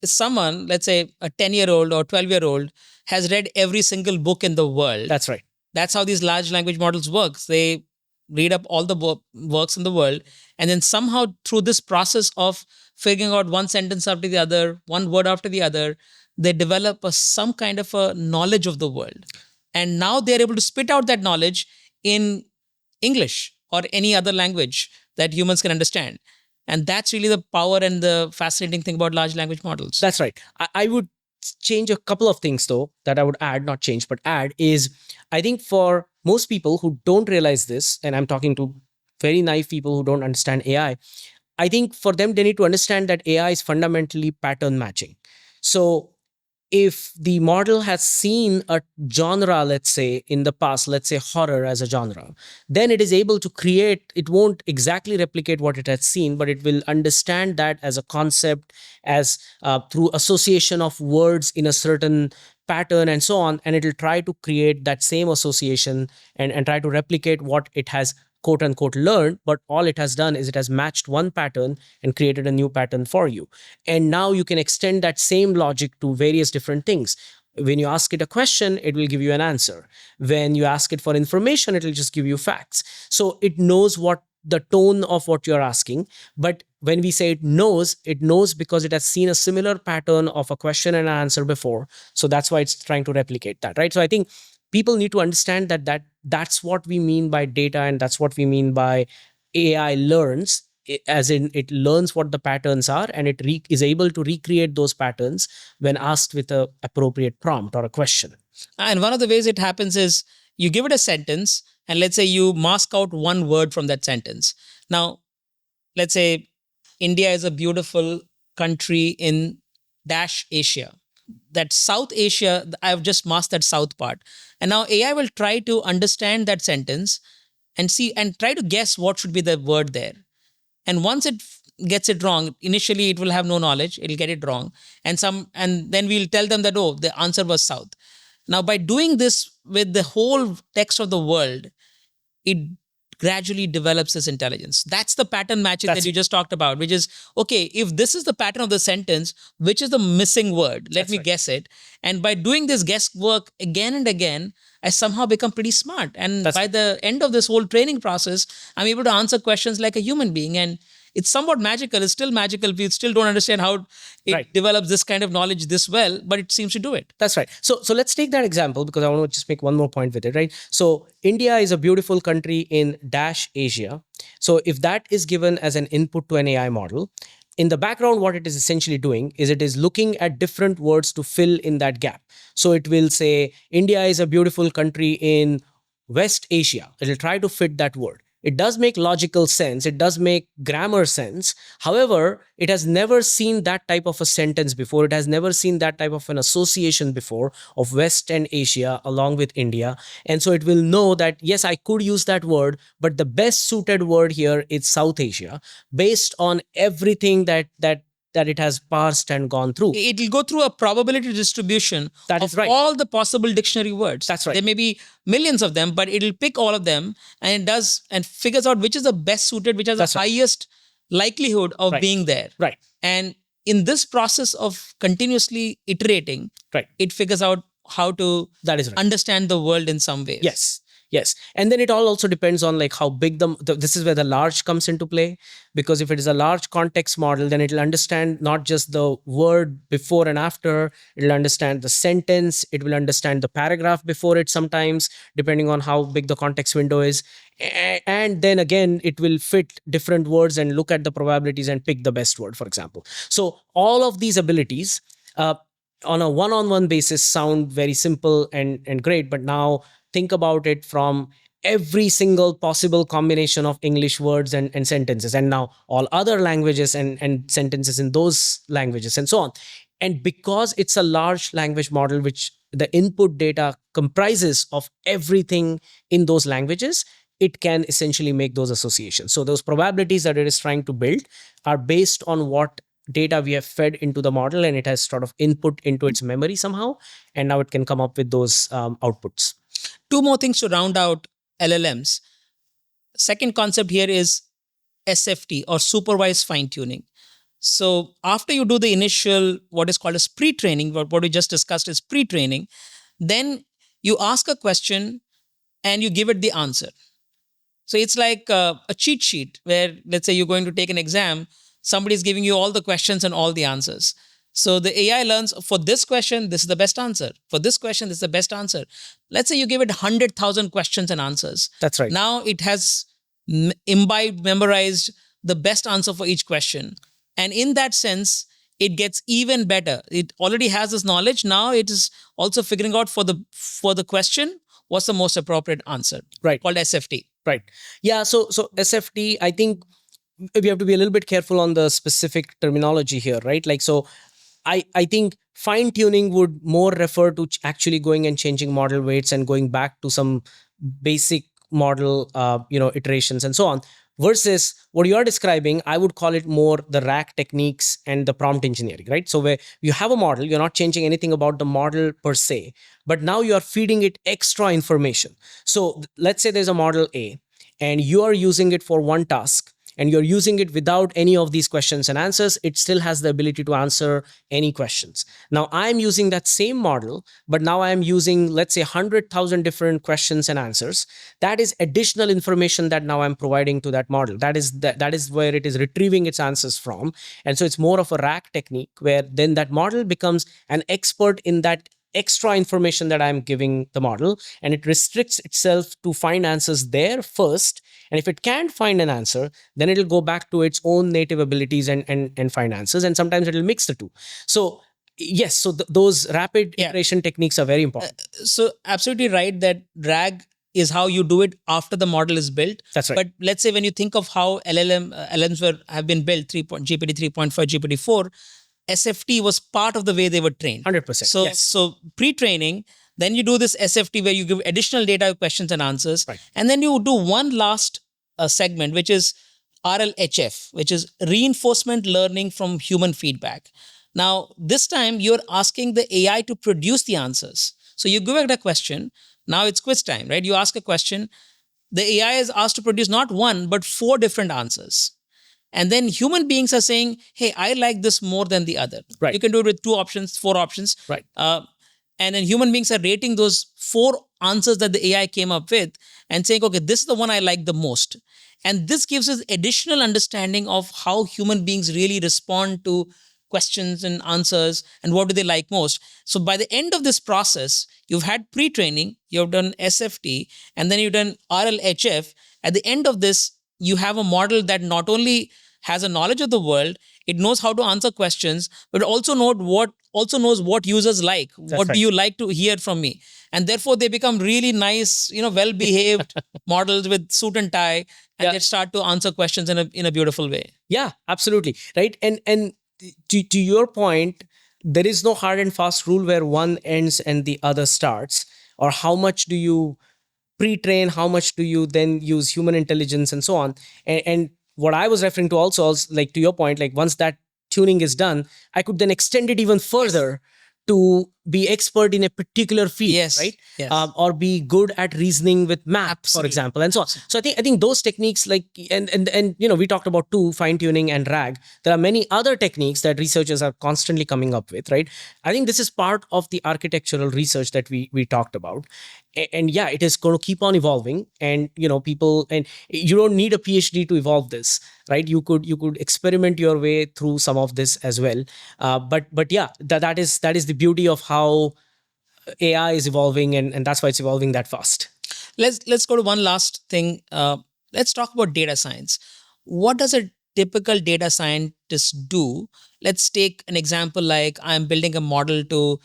someone, let's say a 10-year-old or 12-year-old, has read every single book in the world. That's right. That's how these large language models work. They read up all the works in the world, and then somehow through this process of figuring out one sentence after the other, one word after the other, they develop some kind of a knowledge of the world. And now they're able to spit out that knowledge in English or any other language that humans can understand. And that's really the power and the fascinating thing about large language models. That's right. I would change a couple of things though, that I would add, not change, but add, is I think for most people who don't realize this, and I'm talking to very naive people who don't understand AI, I think for them, they need to understand that AI is fundamentally pattern matching. So if the model has seen a genre, let's say in the past, let's say horror as a genre, then it is able to create, it won't exactly replicate what it has seen, but it will understand that as a concept, as through association of words in a certain pattern and so on, and it will try to create that same association, and try to replicate what it has quote unquote learned. But all it has done is it has matched one pattern and created a new pattern for you. And now you can extend that same logic to various different things. When you ask it a question, it will give you an answer. When you ask it for information, it will just give you facts. So it knows what the tone of what you're asking. But when we say it knows because it has seen a similar pattern of a question and an answer before. So that's why it's trying to replicate that, right? So I think people need to understand that's what we mean by data, and that's what we mean by AI learns, as in it learns what the patterns are, and it is able to recreate those patterns when asked with a appropriate prompt or a question. And one of the ways it happens is you give it a sentence, and let's say you mask out one word from that sentence. Now, let's say India is a beautiful country in dash Asia. That South Asia, I've just masked that South part. And now AI will try to understand that sentence and see and try to guess what should be the word there. And once it gets it wrong, initially it will have no knowledge, it'll get it wrong. And then we'll tell them that, oh, the answer was South. Now, by doing this with the whole text of the world, it gradually develops this intelligence. That's the pattern matching that you just talked about, which is, okay, if this is the pattern of the sentence, which is the missing word? Let me guess it. And by doing this guesswork again and again, I somehow become pretty smart. And by the end of this whole training process, I'm able to answer questions like a human being. And it's somewhat magical. It's still magical. We still don't understand how it develops this kind of knowledge this well, but it seems to do it. That's right. So let's take that example, because I want to just make one more point with it, right? So India is a beautiful country in dash Asia. So if that is given as an input to an AI model, in the background, what it is essentially doing is it is looking at different words to fill in that gap. So it will say, India is a beautiful country in West Asia. It'll try to fit that word. It does make logical sense. It does make grammar sense. However, it has never seen that type of a sentence before. It has never seen that type of an association before of West and Asia along with India. And so it will know that, yes, I could use that word, but the best suited word here is South Asia, based on everything that it has parsed and gone through. It will go through a probability distribution of all the possible dictionary words. That's right. There may be millions of them, but it'll pick all of them, and it does and figures out which is the best suited, which has the highest likelihood of being there. Right. And in this process of continuously iterating, it figures out how to understand the world in some ways. Yes. And then it all also depends on like how big this is where the large comes into play, because if it is a large context model, then it'll understand not just the word before and after, it'll understand the sentence, it will understand the paragraph before it sometimes, depending on how big the context window is. And then again, it will fit different words and look at the probabilities and pick the best word, for example. So all of these abilities on a one-on-one basis sound very simple and great, but now think about it from every single possible combination of English words and sentences, and now all other languages and sentences in those languages and so on. And because it's a large language model, which the input data comprises of everything in those languages, it can essentially make those associations. So those probabilities that it is trying to build are based on what data we have fed into the model, and it has sort of input into its memory somehow, and now it can come up with those outputs. Two more things to round out LLMs. Second concept here is SFT, or supervised fine-tuning. So after you do the initial, what is called as pre-training, what we just discussed is pre-training, then you ask a question and you give it the answer. So it's like a cheat sheet where, let's say you're going to take an exam, somebody's giving you all the questions and all the answers. So the AI learns, for this question, this is the best answer. For this question, this is the best answer. Let's say you give it 100,000 questions and answers. That's right. Now it has imbibed, memorized the best answer for each question. And in that sense, it gets even better. It already has this knowledge. Now it is also figuring out for the question, what's the most appropriate answer. Right. Called SFT. Right. Yeah. So SFT, I think we have to be a little bit careful on the specific terminology here, right? Like, so I think fine tuning would more refer to actually going and changing model weights and going back to some basic model, iterations and so on. Versus what you are describing, I would call it more the RAG techniques and the prompt engineering, right? So where you have a model, you're not changing anything about the model per se, but now you are feeding it extra information. So let's say there's a model A and you are using it for one task, and you're using it without any of these questions and answers, it still has the ability to answer any questions. Now I'm using that same model, but now I'm using, let's say, 100,000 different questions and answers. That is additional information that now I'm providing to that model. That is where it is retrieving its answers from. And so it's more of a RAG technique, where then that model becomes an expert in that extra information that I'm giving the model, and it restricts itself to find answers there first. And if it can't find an answer, then it'll go back to its own native abilities and find answers. And sometimes it'll mix the two. So yes, so those rapid iteration techniques are very important. So absolutely right that RAG is how you do it after the model is built. That's right. But let's say when you think of how LLMs have been built, GPT 3.5, GPT 4, SFT was part of the way they were trained. 100%. So pre-training, then you do this SFT where you give additional data, questions and answers. Right. And then you do one last segment, which is RLHF, which is reinforcement learning from human feedback. Now, this time you're asking the AI to produce the answers. So you give it a question. Now it's quiz time, right? You ask a question. the AI is asked to produce not one, but four different answers. And then human beings are saying, hey, I like this more than the other. Right. You can do it with two options, four options. Right. And then human beings are rating those four answers that the AI came up with and saying, okay, this is the one I like the most. And this gives us additional understanding of how human beings really respond to questions and answers and what do they like most. So by the end of this process, you've had pre-training, you've done SFT, and then you've done RLHF. At the end of this, you have a model that not only has a knowledge of the world, it knows how to answer questions, but also knows what users like. What right. do you like to hear from me? And therefore they become really nice, well-behaved models with suit and tie, and they start to answer questions in a beautiful way. Yeah, absolutely. Right. And to your point, there is no hard and fast rule where one ends and the other starts. Or how much do you pre-train, how much do you then use human intelligence and so on. And what I was referring to also is, like, to your point, like, once that tuning is done, I could then extend it even further to be expert in a particular field, Yes, right? yes. Or be good at reasoning with math, for Absolutely. example, and so on. So I think those techniques, like, and we talked about two, fine tuning and RAG. There are many other techniques that researchers are constantly coming up with, right? I think this is part of the architectural research that we talked about. And yeah, it is going to keep on evolving, and people, and you don't need a PhD to evolve this, right? You could experiment your way through some of this as well. But yeah, that is the beauty of how AI is evolving, and that's why it's evolving that fast. Let's go to one last thing. Let's talk about data science. What does a typical data scientist do? Let's take an example like I'm building a model to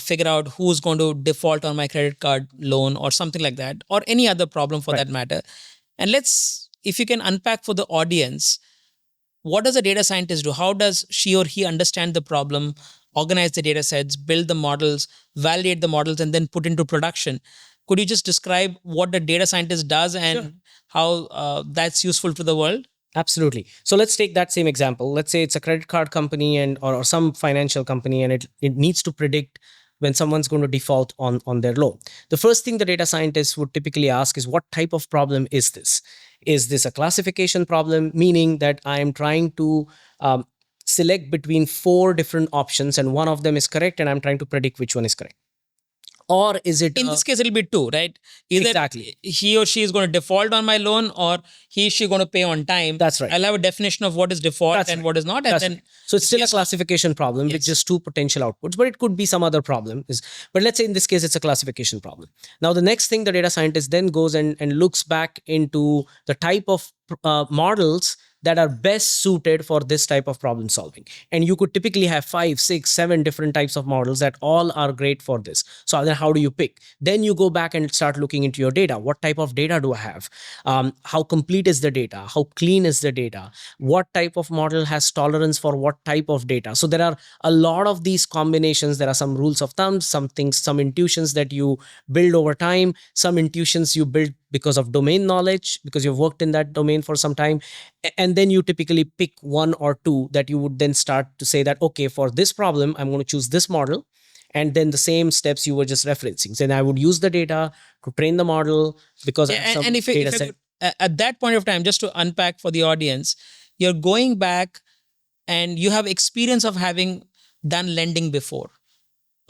figure out who's going to default on my credit card loan or something like that, or any other problem for that matter. And if you can unpack for the audience, what does a data scientist do? How does she or he understand the problem, organize the data sets, build the models, validate the models, and then put into production? Could you just describe what the data scientist does and how that's useful to the world? Absolutely. So let's take that same example. Let's say it's a credit card company or some financial company, and it needs to predict when someone's going to default on their loan. The first thing the data scientists would typically ask is, what type of problem is this? Is this a classification problem, meaning that I am trying to select between four different options and one of them is correct, and I'm trying to predict which one is correct? Or is it in this case it'll be two, right? Either exactly he or she is going to default on my loan, or he she going to pay on time. That's right. I'll have a definition of what is default and what is not, and That's then right. So it's still a classification problem with just two potential outputs, but it could be some other problem. But let's say in this case it's a classification problem. Now the next thing the data scientist then goes and looks back into the type of models that are best suited for this type of problem solving. And you could typically have 5, 6, 7 different types of models that all are great for this. So then how do you pick? Then you go back and start looking into your data. What type of data do I have? How complete is the data? How clean is the data? What type of model has tolerance for what type of data? So there are a lot of these combinations. There are some rules of thumb, some things, some intuitions that you build over time, some intuitions you build because of domain knowledge, because you've worked in that domain for some time. And then you typically pick one or two that you would then start to say that, okay, for this problem, I'm going to choose this model. And then the same steps you were just referencing. Then I would use the data to train the model because I have some data set. At that point of time, just to unpack for the audience, you're going back and you have experience of having done lending before.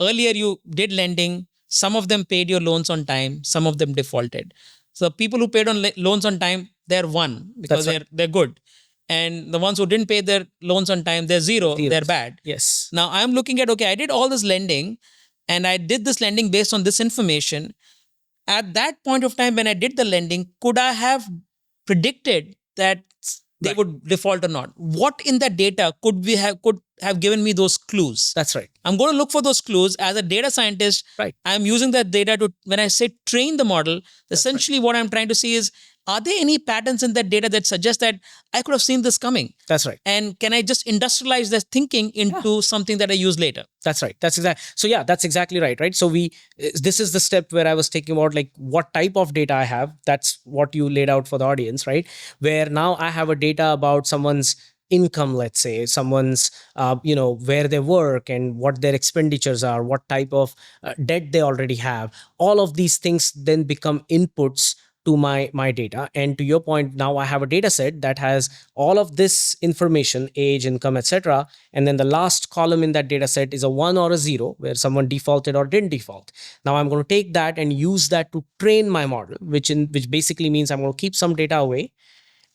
Earlier, you did lending. Some of them paid your loans on time. Some of them defaulted. So people who paid on loans on time, they're one because they're good. And the ones who didn't pay their loans on time, they're zero. They're bad. Yes. Now I'm looking at, okay, I did all this lending and I did this lending based on this information. At that point of time when I did the lending, could I have predicted that they would default or not? What in that data could have given me those clues? That's right. I'm going to look for those clues as a data scientist. Right. I'm using that data to, when I say train the model, essentially what I'm trying to see is, are there any patterns in that data that suggest that I could have seen this coming? That's right. And can I just industrialize that thinking into something that I use later? That's right. That's exactly. So yeah, that's exactly right. Right. So this is the step where I was taking about, like, what type of data I have. That's what you laid out for the audience, right? Where now I have a data about someone's income, let's say someone's, where they work and what their expenditures are, what type of debt they already have. All of these things then become inputs to my data. And to your point, now I have a data set that has all of this information, age, income, etc. And then the last column in that data set is a 1 or a 0, where someone defaulted or didn't default. Now I'm going to take that and use that to train my model, which basically means I'm going to keep some data away,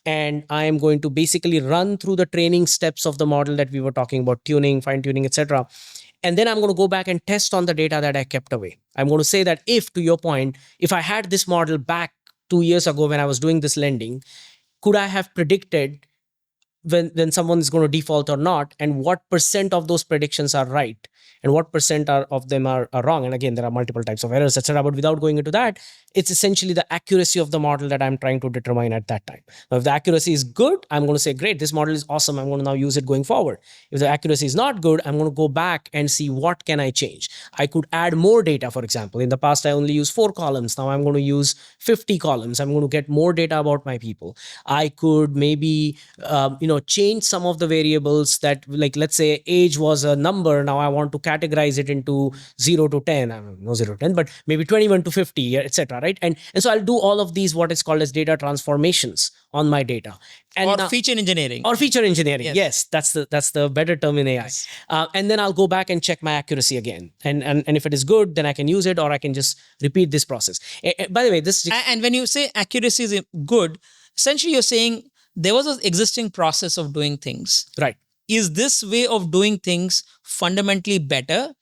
and I am going to basically run through the training steps of the model that we were talking about, tuning, fine tuning, etc. And then I'm going to go back and test on the data that I kept away. I'm going to say that if, to your point, if I had this model back 2 years ago when I was doing this lending, could I have predicted when someone is going to default or not, and what percent of those predictions are right and what percent of them are wrong? And again, there are multiple types of errors, etc. But without going into that, it's essentially the accuracy of the model that I'm trying to determine at that time. Now, if the accuracy is good, I'm going to say, great, this model is awesome, I'm going to now use it going forward. If the accuracy is not good, I'm going to go back and see what can I change. I could add more data. For example, in the past I only used 4 columns, now I'm going to use 50 columns. I'm going to get more data about my people. I could maybe change some of the variables that, like, let's say age was a number, now I want to categorize it into 0 to 10. I don't know, 0 to 10, but maybe 21 to 50, etc. Right? And so I'll do all of these, what is called as data transformations on my data. And or feature engineering. Or feature engineering. Yes, that's the better term in AI. Yes. And then I'll go back and check my accuracy again. And if it is good, then I can use it, or I can just repeat this process. By the way, this... And when you say accuracy is good, essentially you're saying there was an existing process of doing things. Right. Is this way of doing things fundamentally better?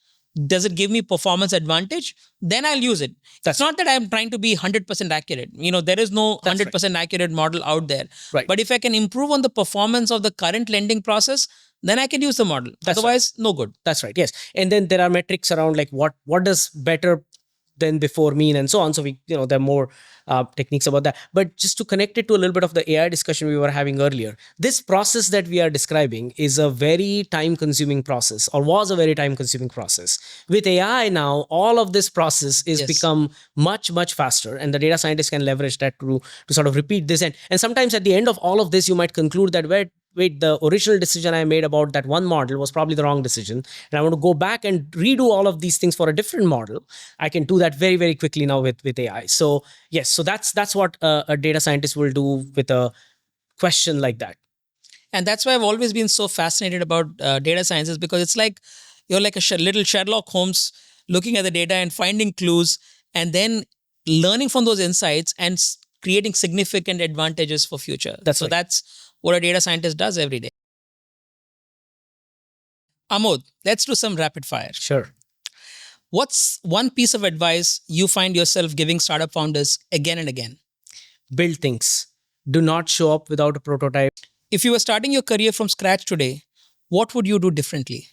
Does it give me performance advantage? Then I'll use it. It's not that I'm trying to be 100% accurate. There is no 100% accurate model out there. Right. But if I can improve on the performance of the current lending process, then I can use the model. Otherwise, no good. That's right. Yes. And then there are metrics around, like, what does better than before mean, and so on. So there are more techniques about that. But just to connect it to a little bit of the AI discussion we were having earlier, this process that we are describing is a very time-consuming process, or was a very time-consuming process. With AI now, all of this process is become much, much faster, and the data scientists can leverage that to sort of repeat this. And sometimes at the end of all of this, you might conclude that, wait, the original decision I made about that one model was probably the wrong decision, and I want to go back and redo all of these things for a different model. I can do that very, very quickly now with AI. So yes, so that's what a data scientist will do with a question like that. And that's why I've always been so fascinated about data sciences, because it's like you're like a little Sherlock Holmes looking at the data and finding clues, and then learning from those insights and creating significant advantages for future. That's right. That's what a data scientist does every day. Amod, let's do some rapid fire. Sure. What's one piece of advice you find yourself giving startup founders again and again? Build things. Do not show up without a prototype. If you were starting your career from scratch today, what would you do differently?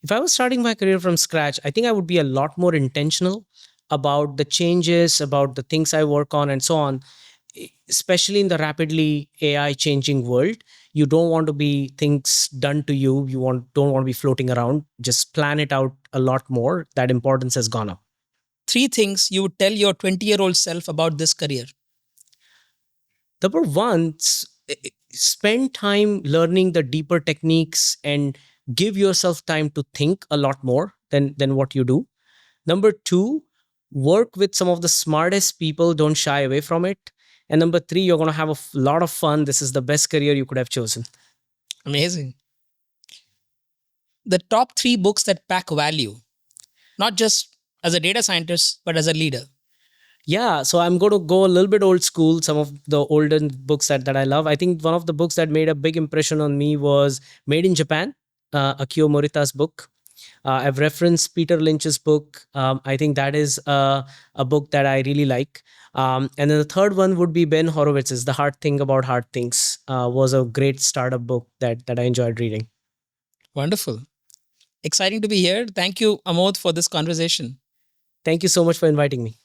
If I was starting my career from scratch, I think I would be a lot more intentional about the changes, about the things I work on, and so on. Especially in the rapidly AI changing world, you don't want to be things done to you. Don't want to be floating around. Just plan it out a lot more. That importance has gone up. 3 things you would tell your 20-year-old self about this career. Number 1, spend time learning the deeper techniques and give yourself time to think a lot more than what you do. Number 2, work with some of the smartest people. Don't shy away from it. And number 3, you're going to have a lot of fun. This is the best career you could have chosen. Amazing. The top 3 books that pack value, not just as a data scientist, but as a leader. Yeah, so I'm going to go a little bit old school, some of the older books that I love. I think one of the books that made a big impression on me was Made in Japan, Akio Morita's book. I've referenced Peter Lynch's book. I think that is a book that I really like. And then the third one would be Ben Horowitz's The Hard Thing About Hard Things. Was a great startup book that I enjoyed reading. Wonderful. Exciting to be here. Thank you, Amod, for this conversation. Thank you so much for inviting me.